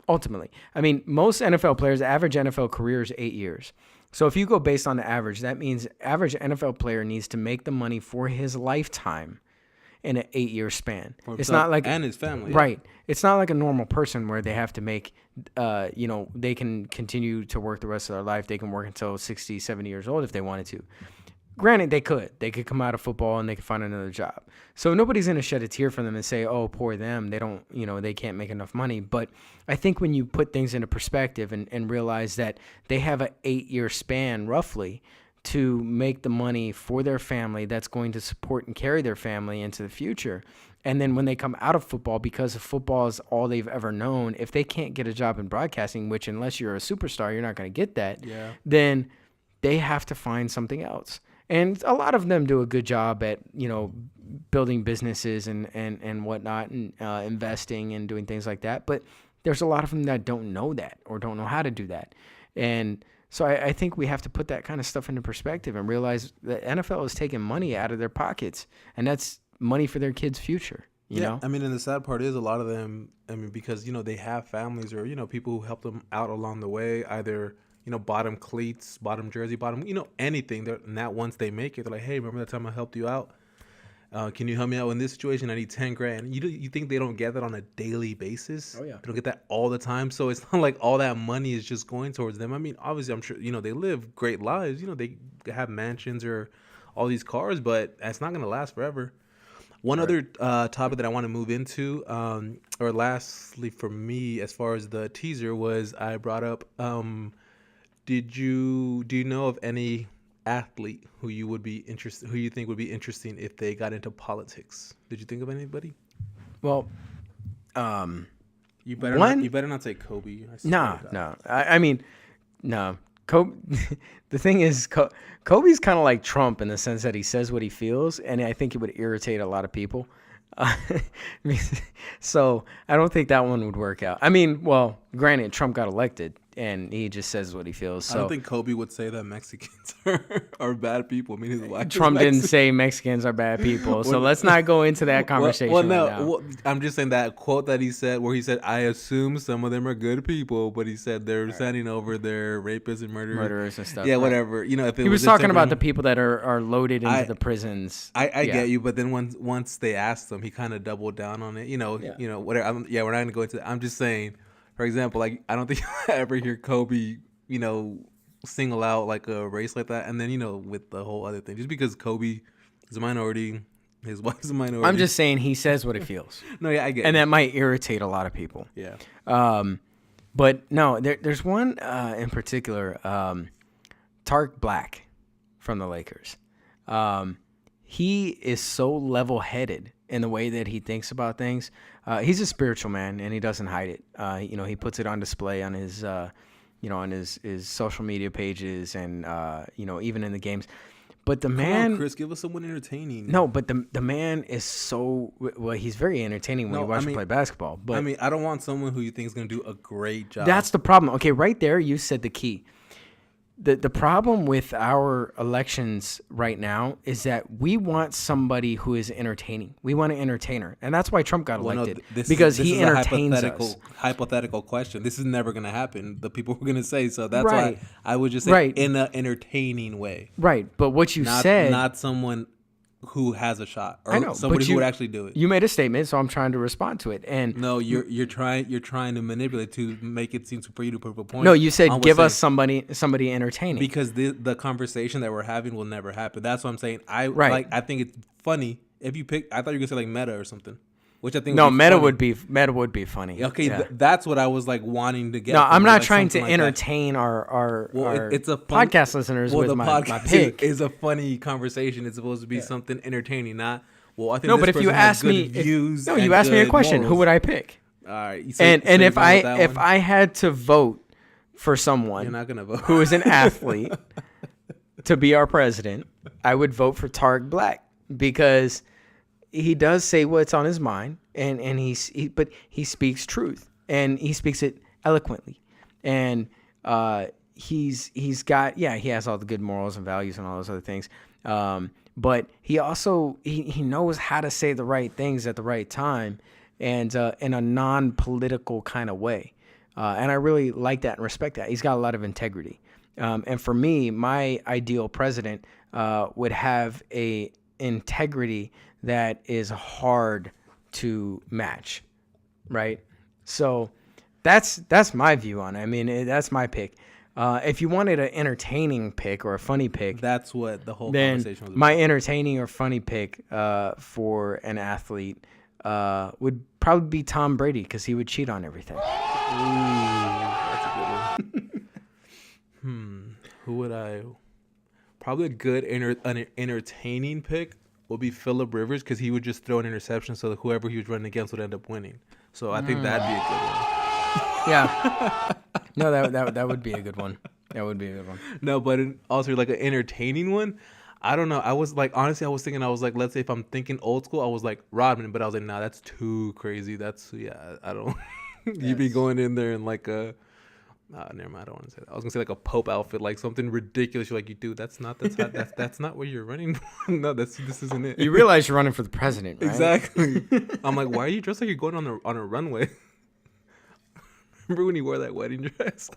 ultimately. I mean, most NFL players, average NFL career is 8 years. So if you go based on the average, that means average NFL player needs to make the money for his lifetime in an 8-year span. It's not like and his family. Right. It's not like a normal person where they have to make they can continue to work the rest of their life. They can work until 60, 70 years old if they wanted to. Granted, they could come out of football and they could find another job. So nobody's going to shed a tear for them and say, "Oh, poor them. They don't, they can't make enough money." But I think when you put things into perspective and realize that they have an 8-year span roughly to make the money for their family that's going to support and carry their family into the future. And then when they come out of football, because football is all they've ever known, if they can't get a job in broadcasting, which unless you're a superstar, you're not going to get that, then they have to find something else. And a lot of them do a good job at, building businesses and whatnot and investing and doing things like that. But there's a lot of them that don't know that or don't know how to do that. And so I think we have to put that kind of stuff into perspective and realize that NFL is taking money out of their pockets, and that's money for their kids' future. You know? I mean, and the sad part is a lot of them, because, they have families or, people who help them out along the way, either, bottom cleats, bottom jersey, bottom, anything. And that once they make it, they're like, hey, remember that time I helped you out? Can you help me out in this situation? I need 10 grand. You think they don't get that on a daily basis? Oh, yeah. They don't get that all the time. So it's not like all that money is just going towards them. I mean, obviously, I'm sure, they live great lives. They have mansions or all these cars, but that's not going to last forever. One other topic that I want to move into, or lastly for me, as far as the teaser was, I brought up. Do you know of any athlete who you would be interested, who you think would be interesting if they got into politics? Did you think of anybody? Well, You better one. not. You better not say Kobe. I swear No, to God. no. I mean, no. Kobe. The thing is, Kobe's kind of like Trump in the sense that he says what he feels, and I think it would irritate a lot of people. So I don't think that one would work out. I mean, well, granted, Trump got elected, and he just says what he feels. So I don't think Kobe would say that Mexicans are bad people. I mean, his wife is Trump didn't Mexican. say Mexicans are bad people. So Well, let's not go into that conversation Well, right no, now. well, I'm just saying that quote that he said, where he said, "I assume some of them are good people," but he said they're sending over their rapists and murderers and stuff. Yeah, right. whatever. You know, if it He was just talking about something- the people that are loaded into I- the prisons. I Yeah. get you, but then once they asked him, he kind of doubled down on it. You know, whatever. We're not gonna go into that. I'm just saying, for example, like I don't think I ever hear Kobe, single out like a race like that, and then with the whole other thing, just because Kobe is a minority, his wife's a minority. I'm just saying he says what he feels, no, yeah, I get, and you. that might irritate a lot of people. Yeah, But no, there's one in particular, Tark Black from the Lakers. He is so level-headed in the way that he thinks about things. He's a spiritual man, and he doesn't hide it. He puts it on display on his, on his social media pages, and even in the games. But the man, come on, Chris, give us someone entertaining. no, but the man is so well. He's very entertaining when you watch him play basketball. But I mean, I don't want someone who you think is going to do a great job. that's the problem. Okay, right there, you said the key. The problem with our elections right now is that we want somebody who is entertaining. We want an entertainer, and that's why Trump got elected, because this he is entertains a us. hypothetical question. This is never going to happen. The people were going to say so. That's Right. why I would just say Right. in an entertaining way, Right, but what you not said, not someone who has a shot or I know, somebody but who would actually do it. You made a statement, so I'm trying to respond to it. And No, you're trying to manipulate to make it seem for you to prove a point. no, you said on what's give us saying. somebody entertaining. Because the conversation that we're having will never happen. That's what I'm saying. Right. I think it's funny if you pick. I thought you were gonna say like Meta or something, which I think No, would be Meta funny. would be funny. Okay, Yeah. that's what I was like wanting to get. No, from I'm you, not like trying to something like that. entertain our It's a fun, podcast listeners well, with the my podcast pick. is a funny conversation. It's supposed to be something entertaining, not. Well, I think No, this but if you person has ask good me, views you and asked me a good question. Who morals. would I pick? All right, And you're if going with that if one? I had to vote for You're someone not gonna vote. who is an athlete to be our president, I would vote for Tarek Black, because he does say what's on his mind, and but he speaks truth, and he speaks it eloquently, and he's got, he has all the good morals and values and all those other things, but he also he knows how to say the right things at the right time, and in a non-political kind of way, and I really like that and respect that. He's got a lot of integrity, and for me, my ideal president would have a integrity that is hard to match, right? So that's my view on it. I mean, that's my pick. If you wanted an entertaining pick or a funny pick, That's what the whole then conversation was about. my entertaining or funny pick for an athlete would probably be Tom Brady, because he would cheat on everything. That's a good one. Who would I? Probably a good an entertaining pick would be Phillip Rivers, because he would just throw an interception, so that whoever he was running against would end up winning. So I think that'd be a good one. Yeah. No, that would be a good one. That would be a good one. No, but also like an entertaining one. I don't know. I was like, honestly, I was thinking, let's say if I'm thinking old school, I was like Rodman, but I was like, nah, that's too crazy. I don't. You'd be going in there in like a. Never mind. I don't want to say that. I was gonna say like a Pope outfit, like something ridiculous. You're like, you dude, that's not what you're running for. No, this isn't it. You realize you're running for the president, right? Exactly. I'm like, why are you dressed like you're going on a runway? Remember when he wore that wedding dress?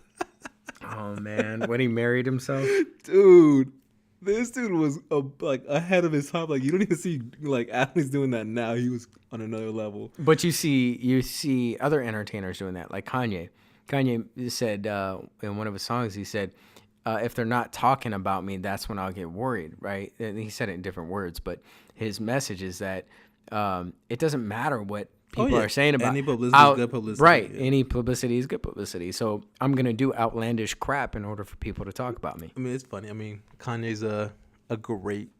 Oh man, when he married himself. Dude, this dude was like ahead of his time. Like you don't even see like athletes doing that now. He was on another level. But you see other entertainers doing that, like Kanye. Kanye said in one of his songs, he said, if they're not talking about me, that's when I'll get worried, right? And he said it in different words, but his message is that it doesn't matter what Oh, people yeah. are saying about Any publicity is good publicity, Right. yeah. Any publicity is good publicity. So I'm going to do outlandish crap in order for people to talk about me. I mean, it's funny. I mean, Kanye's a great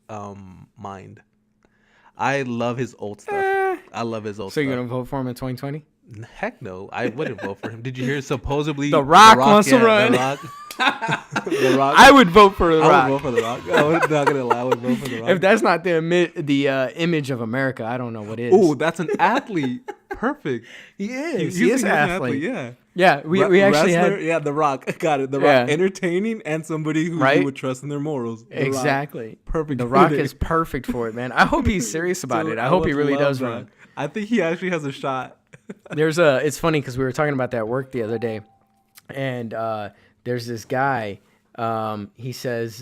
mind. I love his old stuff. I love his old So stuff. you're going to vote for him in 2020? Heck no, I wouldn't vote for him. Did you hear? Supposedly, The Rock wants to run. The Rock. The Rock. I would vote for The I Rock. would vote for The Rock. I would not gonna lie. I would vote for The Rock. If that's not the image of America, I don't know what is. Oh, that's an athlete. Perfect. He is. You He is think an he's athlete. Yeah. Yeah, we actually Wrestler, had. yeah, The Rock. Got it. The Rock, Yeah. entertaining and somebody who Right? you would trust in their morals. The Rock. Exactly. Perfect. The Rock fitting. is perfect for it, man. I hope he's serious about Dude, it. I hope he would really love does that. run. I think he actually has a shot. It's funny because we were talking about that at work the other day, and there's this guy. He says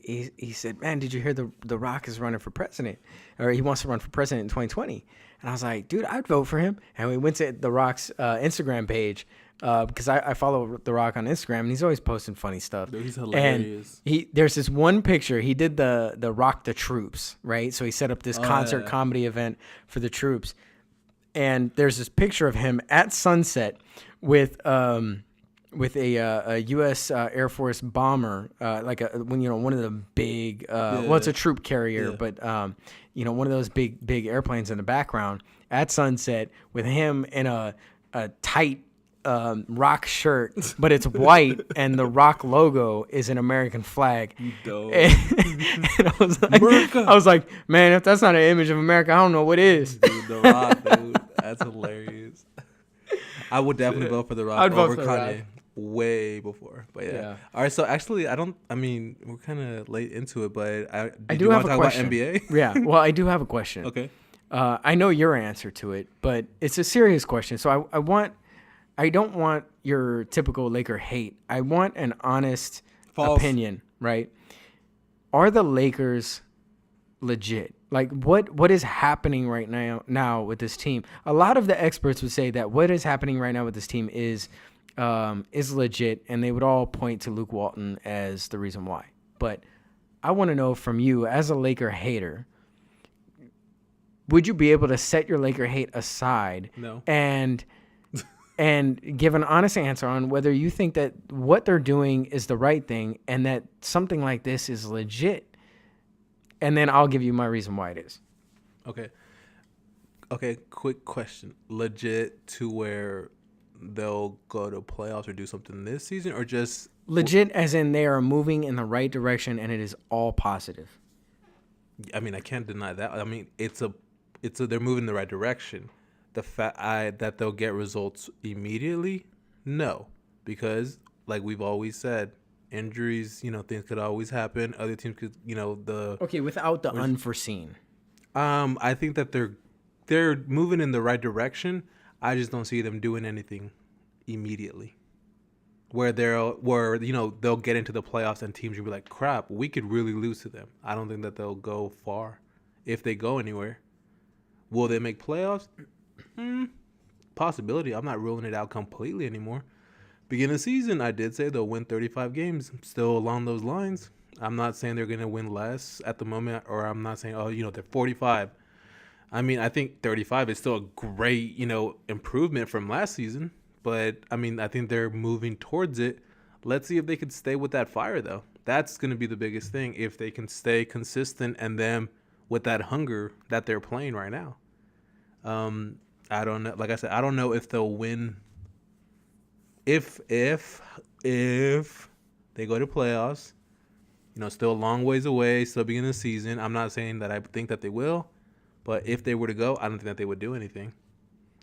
he said, "Man, did you hear the Rock is running for president, or he wants to run for president in 2020?" And I was like, "Dude, I'd vote for him." And we went to the Rock's Instagram page because I follow the Rock on Instagram, and he's always posting funny stuff. Dude, he's hilarious. And there's this one picture he did the Rock the Troops, right? So he set up this concert comedy event for the troops. And there's this picture of him at sunset with a U.S. Air Force bomber, like one of the big, well, it's a troop carrier, but one of those big airplanes in the background at sunset with him in a tight Rock shirt, but it's white, and the Rock logo is an American flag. Dope. And I was like, man, if that's not an image of America, I don't know what is. Dude, The Rock, dude. That's hilarious. I would definitely vote for The Rock I'd vote over for The Kanye Rock. way before. But yeah. Yeah. All right. So actually, we're kind of late into it, but I did do you have want to a talk question. about NBA? Yeah, well, I do have a question. Okay. I know your answer to it, but it's a serious question. So I don't want your typical Laker hate. I want an honest False. opinion, right? Are the Lakers legit? Like what is happening right now with this team? A lot of the experts would say that what is happening right now with this team is legit, and they would all point to Luke Walton as the reason why. But I want to know from you, as a Laker hater, would you be able to set your Laker hate aside No. and give an honest answer on whether you think that what they're doing is the right thing and that something like this is legit? And then I'll give you my reason why it is. Okay. Okay. Quick question. Legit to where they'll go to playoffs or do something this season, or just Legit as in they are moving in the right direction and it is all positive. I mean, I can't deny that. I mean, they're moving in the right direction. The fact that they'll get results immediately, no, because like we've always said, injuries, things could always happen. Other teams could, Okay, without the unforeseen. I think that they're moving in the right direction. I just don't see them doing anything immediately. Where they'll get into the playoffs and teams will be like, crap, we could really lose to them. I don't think that they'll go far, if they go anywhere. Will they make playoffs? Possibility. I'm not ruling it out completely anymore. Beginning of the season, I did say they'll win 35 games. Still along those lines. I'm not saying they're going to win less at the moment, or I'm not saying, they're 45. I mean, I think 35 is still a great, improvement from last season. But, I mean, I think they're moving towards it. Let's see if they can stay with that fire, though. That's going to be the biggest thing, if they can stay consistent and them with that hunger that they're playing right now. I don't know. Like I said, I don't know if they'll win. If they go to playoffs, still a long ways away, still beginning of the season. I'm not saying that I think that they will, but if they were to go, I don't think that they would do anything.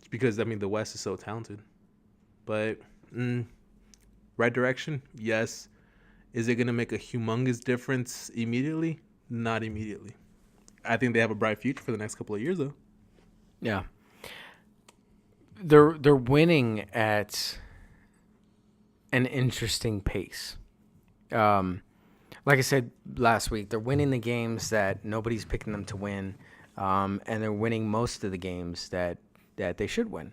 Because, I mean, the West is so talented. But, right direction? Yes. Is it going to make a humongous difference immediately? Not immediately. I think they have a bright future for the next couple of years, though. Yeah. They're winning at an interesting pace. Like I said last week, they're winning the games that nobody's picking them to win, and they're winning most of the games that they should win.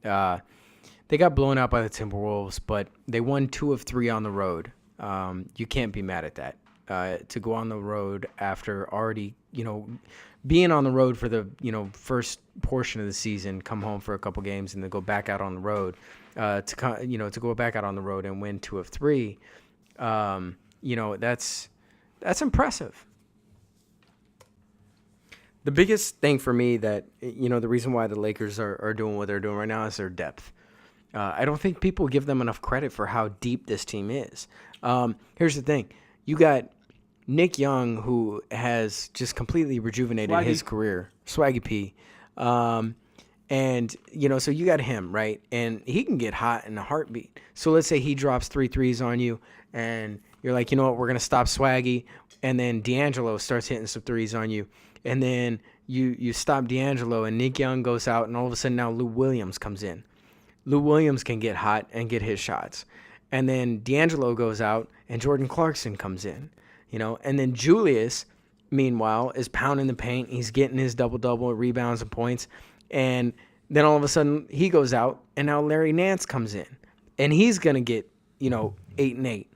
They got blown out by the Timberwolves, but they won 2 of 3 on the road. You can't be mad at that. to go on the road after already, being on the road for the, first portion of the season, come home for a couple games and then go back out on the road, to go back out on the road and win 2 of 3. That's impressive. The biggest thing for me that, the reason why the Lakers are doing what they're doing right now is their depth. I don't think people give them enough credit for how deep this team is. Here's the thing. You got Nick Young, who has just completely rejuvenated his career. Swaggy P. And, so you got him, right? And he can get hot in a heartbeat. So let's say he drops 3 threes on you, and you're like, you know what, we're going to stop Swaggy. And then D'Angelo starts hitting some threes on you. And then you stop D'Angelo, and Nick Young goes out, and all of a sudden now Lou Williams comes in. Lou Williams can get hot and get his shots. And then D'Angelo goes out, and Jordan Clarkson comes in. And then Julius, meanwhile, is pounding the paint. He's getting his double-double, rebounds and points. And then all of a sudden he goes out, and now Larry Nance comes in. And he's going to get, 8 and 8.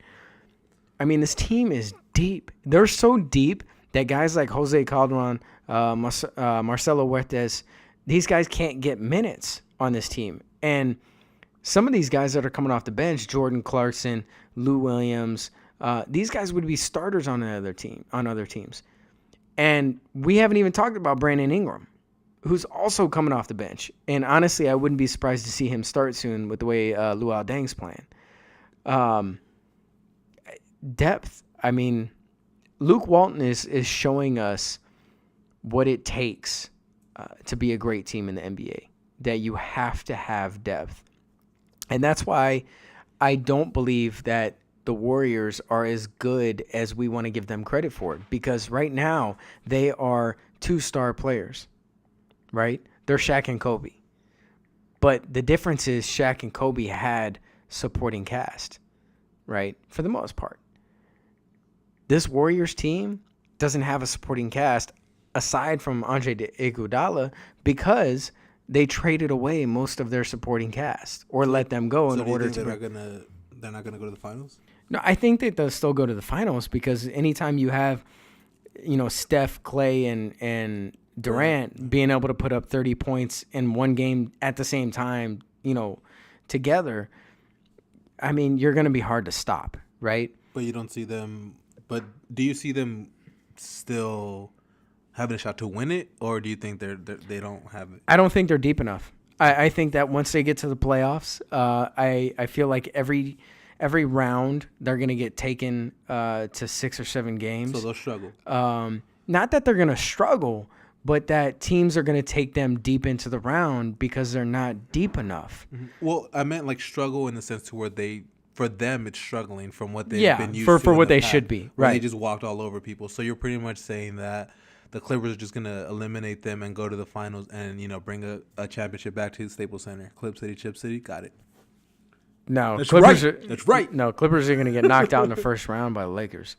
I mean, this team is deep. They're so deep that guys like Jose Calderon, Marcelo Huertas, these guys can't get minutes on this team. And some of these guys that are coming off the bench, Jordan Clarkson, Lou Williams, these guys would be starters on other teams. And we haven't even talked about Brandon Ingram, who's also coming off the bench. And honestly, I wouldn't be surprised to see him start soon with the way Luol Deng's playing. Depth. I mean, Luke Walton is showing us what it takes to be a great team in the NBA, that you have to have depth. And that's why I don't believe that the Warriors are as good as we want to give them credit for, because right now they are 2-star players, right? They're Shaq and Kobe. But the difference is Shaq and Kobe had supporting cast, right? For the most part. This Warriors team doesn't have a supporting cast aside from Andre Iguodala, because they traded away most of their supporting cast or let them go in order to. They're not gonna go to the finals? No, I think that they'll still go to the finals, because anytime you have, Steph, Clay, and Durant being able to put up 30 points in one game at the same time, together, I mean, you're going to be hard to stop, right? But you don't see them. But do you see them still having a shot to win it, or do you think they don't have it? I don't think they're deep enough. I think that once they get to the playoffs, I feel like every round they're going to get taken to 6 or 7 games. So they'll struggle. Not that they're going to struggle, but that teams are going to take them deep into the round because they're not deep enough. Mm-hmm. Well, I meant like struggle in the sense to where for them it's struggling from what they've been used to. For what they should be. Right. They just walked all over people. So you're pretty much saying that the Clippers are just going to eliminate them and go to the finals and, bring a championship back to the Staples Center. Clip City, Chip City, got it. No, that's Clippers right. That's right. No, Clippers are going to get knocked out in the first round by the Lakers.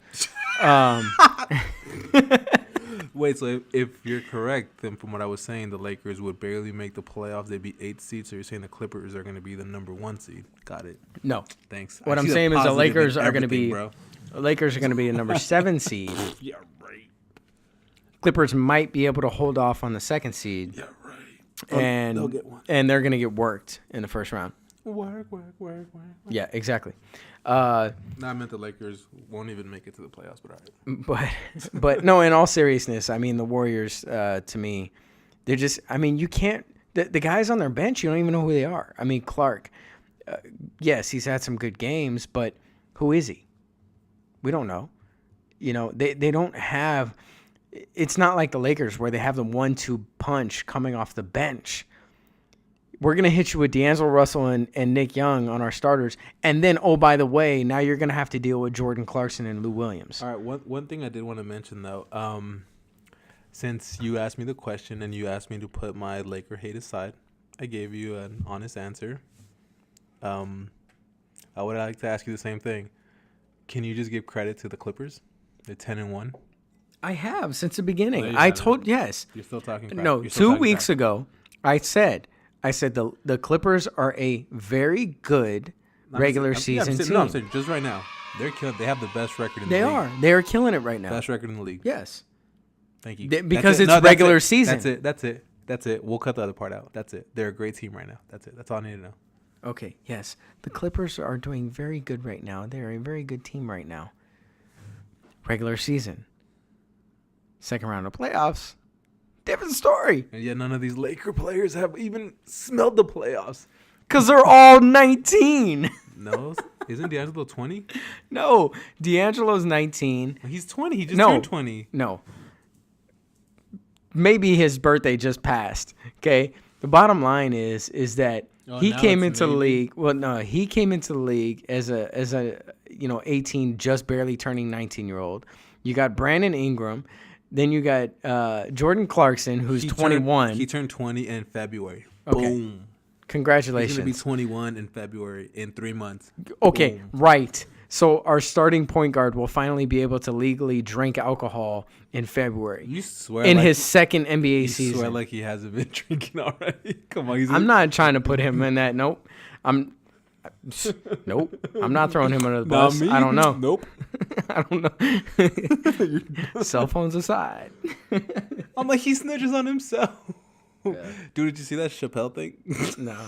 Wait, so if you're correct, then from what I was saying, the Lakers would barely make the playoffs. They'd be 8th seed. So you're saying the Clippers are going to be the number 1 seed. Got it. No. Thanks. What I'm saying is the Lakers are going to be the number 7 seed. Yeah, right. Clippers might be able to hold off on the 2nd seed. Yeah, right. And they'll get one. And they're going to get worked in the first round. Work. Yeah, exactly. I meant the Lakers won't even make it to the playoffs, but all right. But no, in all seriousness, I mean, the Warriors, to me, they're just, I mean, you can't, the guys on their bench, you don't even know who they are. I mean, Clark, yes, he's had some good games, but who is he? We don't know. They don't have, it's not like the Lakers where they have the 1-2 punch coming off the bench. We're going to hit you with D'Angelo Russell and Nick Young on our starters. And then, oh, by the way, now you're going to have to deal with Jordan Clarkson and Lou Williams. All right, one thing I did want to mention, though, since you asked me the question and you asked me to put my Laker hate aside, I gave you an honest answer. I would like to ask you the same thing. Can you just give credit to the Clippers? They're 10-1. I have since the beginning. No, yes. You're still talking crap. No, 2 weeks ago, I said the Clippers are a very good regular season team. No, I'm saying just right now. They're killing. They have the best record in They the league. are. They are killing it right now. Best record in the league. Yes. Thank you. Because That's it. it's No, that's regular it. season. That's it. We'll cut the other part out. That's it. They're a great team right now. That's it. That's all I need to know. Okay, yes. The Clippers are doing very good right now. They're a very good team right now. Regular season. Second round of playoffs. Different story. And yet none of these Laker players have even smelled the playoffs. Because they're all 19. No, isn't D'Angelo 20? No, D'Angelo's 19. He's 20. He just turned 20. No. Maybe his birthday just passed. Okay. The bottom line is that he came into the league. Well, no, he came into the league as a 18, just barely turning 19-year-old. You got Brandon Ingram. Then you got Jordan Clarkson, who's 21. He turned 20 in February. Okay. Boom. Congratulations. He's going to be 21 in February in 3 months. Okay, Boom. right. So our starting point guard will finally be able to legally drink alcohol in February. You swear in like his second NBA you season. swear like he hasn't been drinking already. Come on, I'm not trying to put him in that. Nope. Nope. I'm not throwing him under the bus. I don't know. Nope. I don't know. Cell phones aside. I'm like, he snitches on himself. Yeah. Dude, did you see that Chappelle thing? No.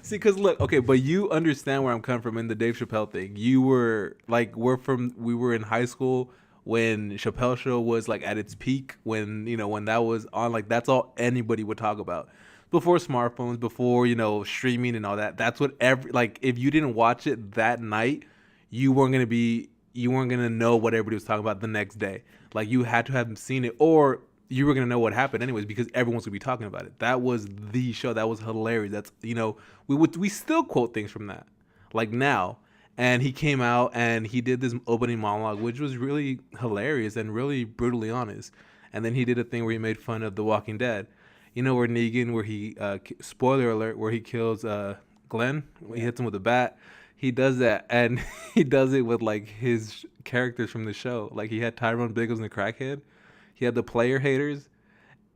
See, because look, okay, but you understand where I'm coming from in the Dave Chappelle thing. You were like, we were in high school when Chappelle Show was like at its peak, when that was on, like that's all anybody would talk about. Before smartphones, before, streaming and all that. That's what if you didn't watch it that night, you weren't going to know what everybody was talking about the next day. Like you had to have seen it, or you were going to know what happened anyways, because everyone's going to be talking about it. That was the show. That was hilarious. That's, we still quote things from that, like now. And he came out and he did this opening monologue, which was really hilarious and really brutally honest. And then he did a thing where he made fun of The Walking Dead. Where Negan, where he, spoiler alert, where he kills Glenn, he hits him with a bat. He does that, and he does it with, like, his characters from the show. Like, he had Tyrone Biggles and the crackhead. He had the player haters,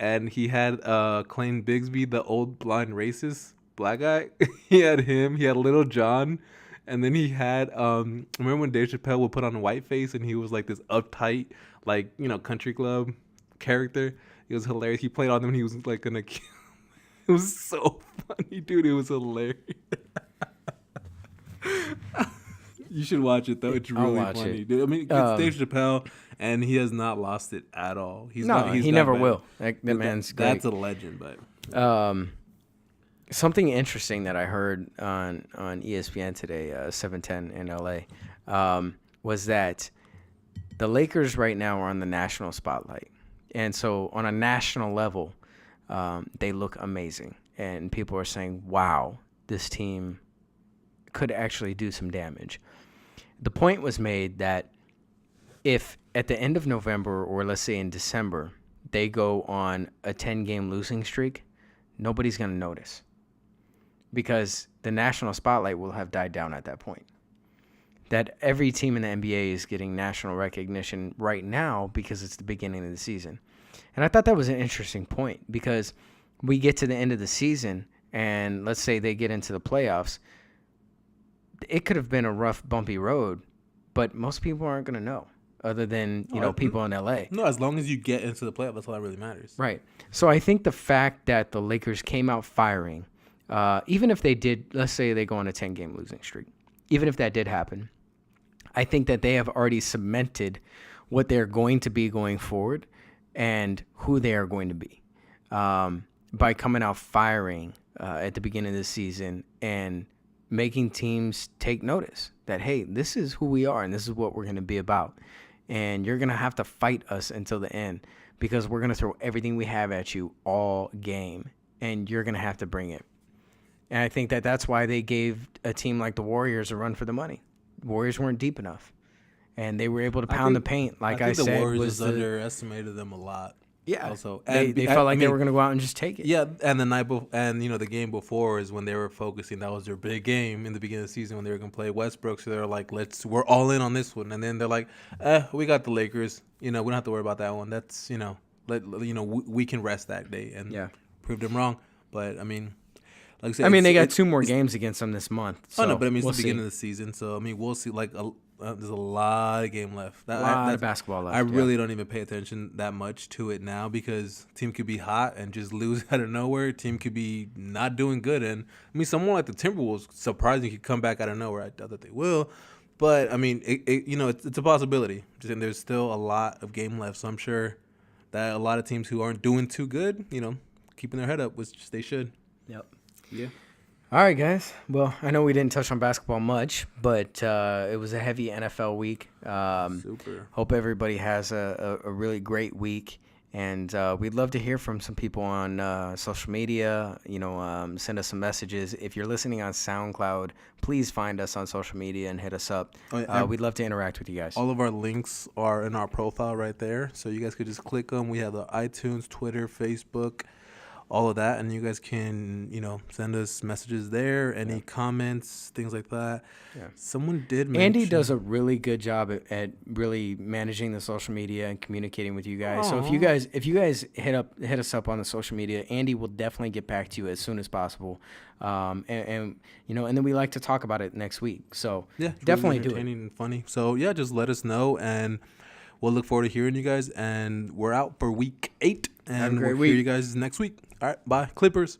and he had Clayne Bigsby, the old blind racist black guy. He had him. He had Little John. And then he had, remember when Dave Chappelle would put on a whiteface, and he was, like, this uptight, like, country club character? It was hilarious. He played on them and he was like gonna kill. It was so funny, dude. It was hilarious. You should watch it though. It's really funny, dude. I mean, it's Dave Chappelle, and he has not lost it at all. He never will. That man's great. That's a legend, but something interesting that I heard on ESPN today, 710 in LA, was that the Lakers right now are on the national spotlight. And so on a national level, they look amazing. And people are saying, wow, this team could actually do some damage. The point was made that if at the end of November, or let's say in December, they go on a 10-game losing streak, nobody's going to notice. Because the national spotlight will have died down at that point. That every team in the NBA is getting national recognition right now because it's the beginning of the season. And I thought that was an interesting point, because we get to the end of the season and let's say they get into the playoffs. It could have been a rough, bumpy road, but most people aren't going to know other than, people in LA. No, as long as you get into the playoffs, that's all that really matters. Right. So I think the fact that the Lakers came out firing, even if they did, let's say they go on a 10-game losing streak, even if that did happen, I think that they have already cemented what they're going to be going forward and who they are going to be by coming out firing at the beginning of the season and making teams take notice that, hey, this is who we are and this is what we're going to be about. And you're going to have to fight us until the end, because we're going to throw everything we have at you all game, and you're going to have to bring it. And I think that that's why they gave a team like the Warriors a run for the money. Warriors weren't deep enough, and they were able to pound the paint. Like I said, the Warriors underestimated them a lot. Yeah, also, they felt like they were going to go out and just take it. Yeah, and the game before is when they were focusing. That was their big game in the beginning of the season when they were going to play Westbrook. So they're like, we're all in on this one. And then they're like, we got the Lakers. We don't have to worry about that one. That's we can rest that day, and proved them wrong. But I mean. Like I said, they got 2 more games against them this month. So but I mean, it's we'll the beginning of the season, so I mean, we'll see. Like There's a lot of game left. A lot of basketball left. I really don't even pay attention that much to it now because team could be hot and just lose out of nowhere. Team could be not doing good, and I mean, someone like the Timberwolves, surprisingly, could come back out of nowhere. I doubt that they will, but I mean, it's a possibility. And there's still a lot of game left, so I'm sure that a lot of teams who aren't doing too good, keeping their head up, which they should. Yep. Yeah. All right, guys. Well, I know we didn't touch on basketball much, but it was a heavy NFL week. Super. Hope everybody has a really great week. And we'd love to hear from some people on social media. Send us some messages. If you're listening on SoundCloud, please find us on social media and hit us up. We'd love to interact with you guys. All of our links are in our profile right there. So you guys could just click them. We have the iTunes, Twitter, Facebook, all of that, and you guys can send us messages there, any comments, things like that. Someone did mention Andy does a really good job at really managing the social media and communicating with you guys. So if you guys hit us up on the social media, Andy will definitely get back to you as soon as possible. And then we like to talk about it next week. So definitely really entertaining and funny. So just let us know, and we'll look forward to hearing you guys. And we're out for week 8, and we'll hear you guys next week. All right, bye, Clippers.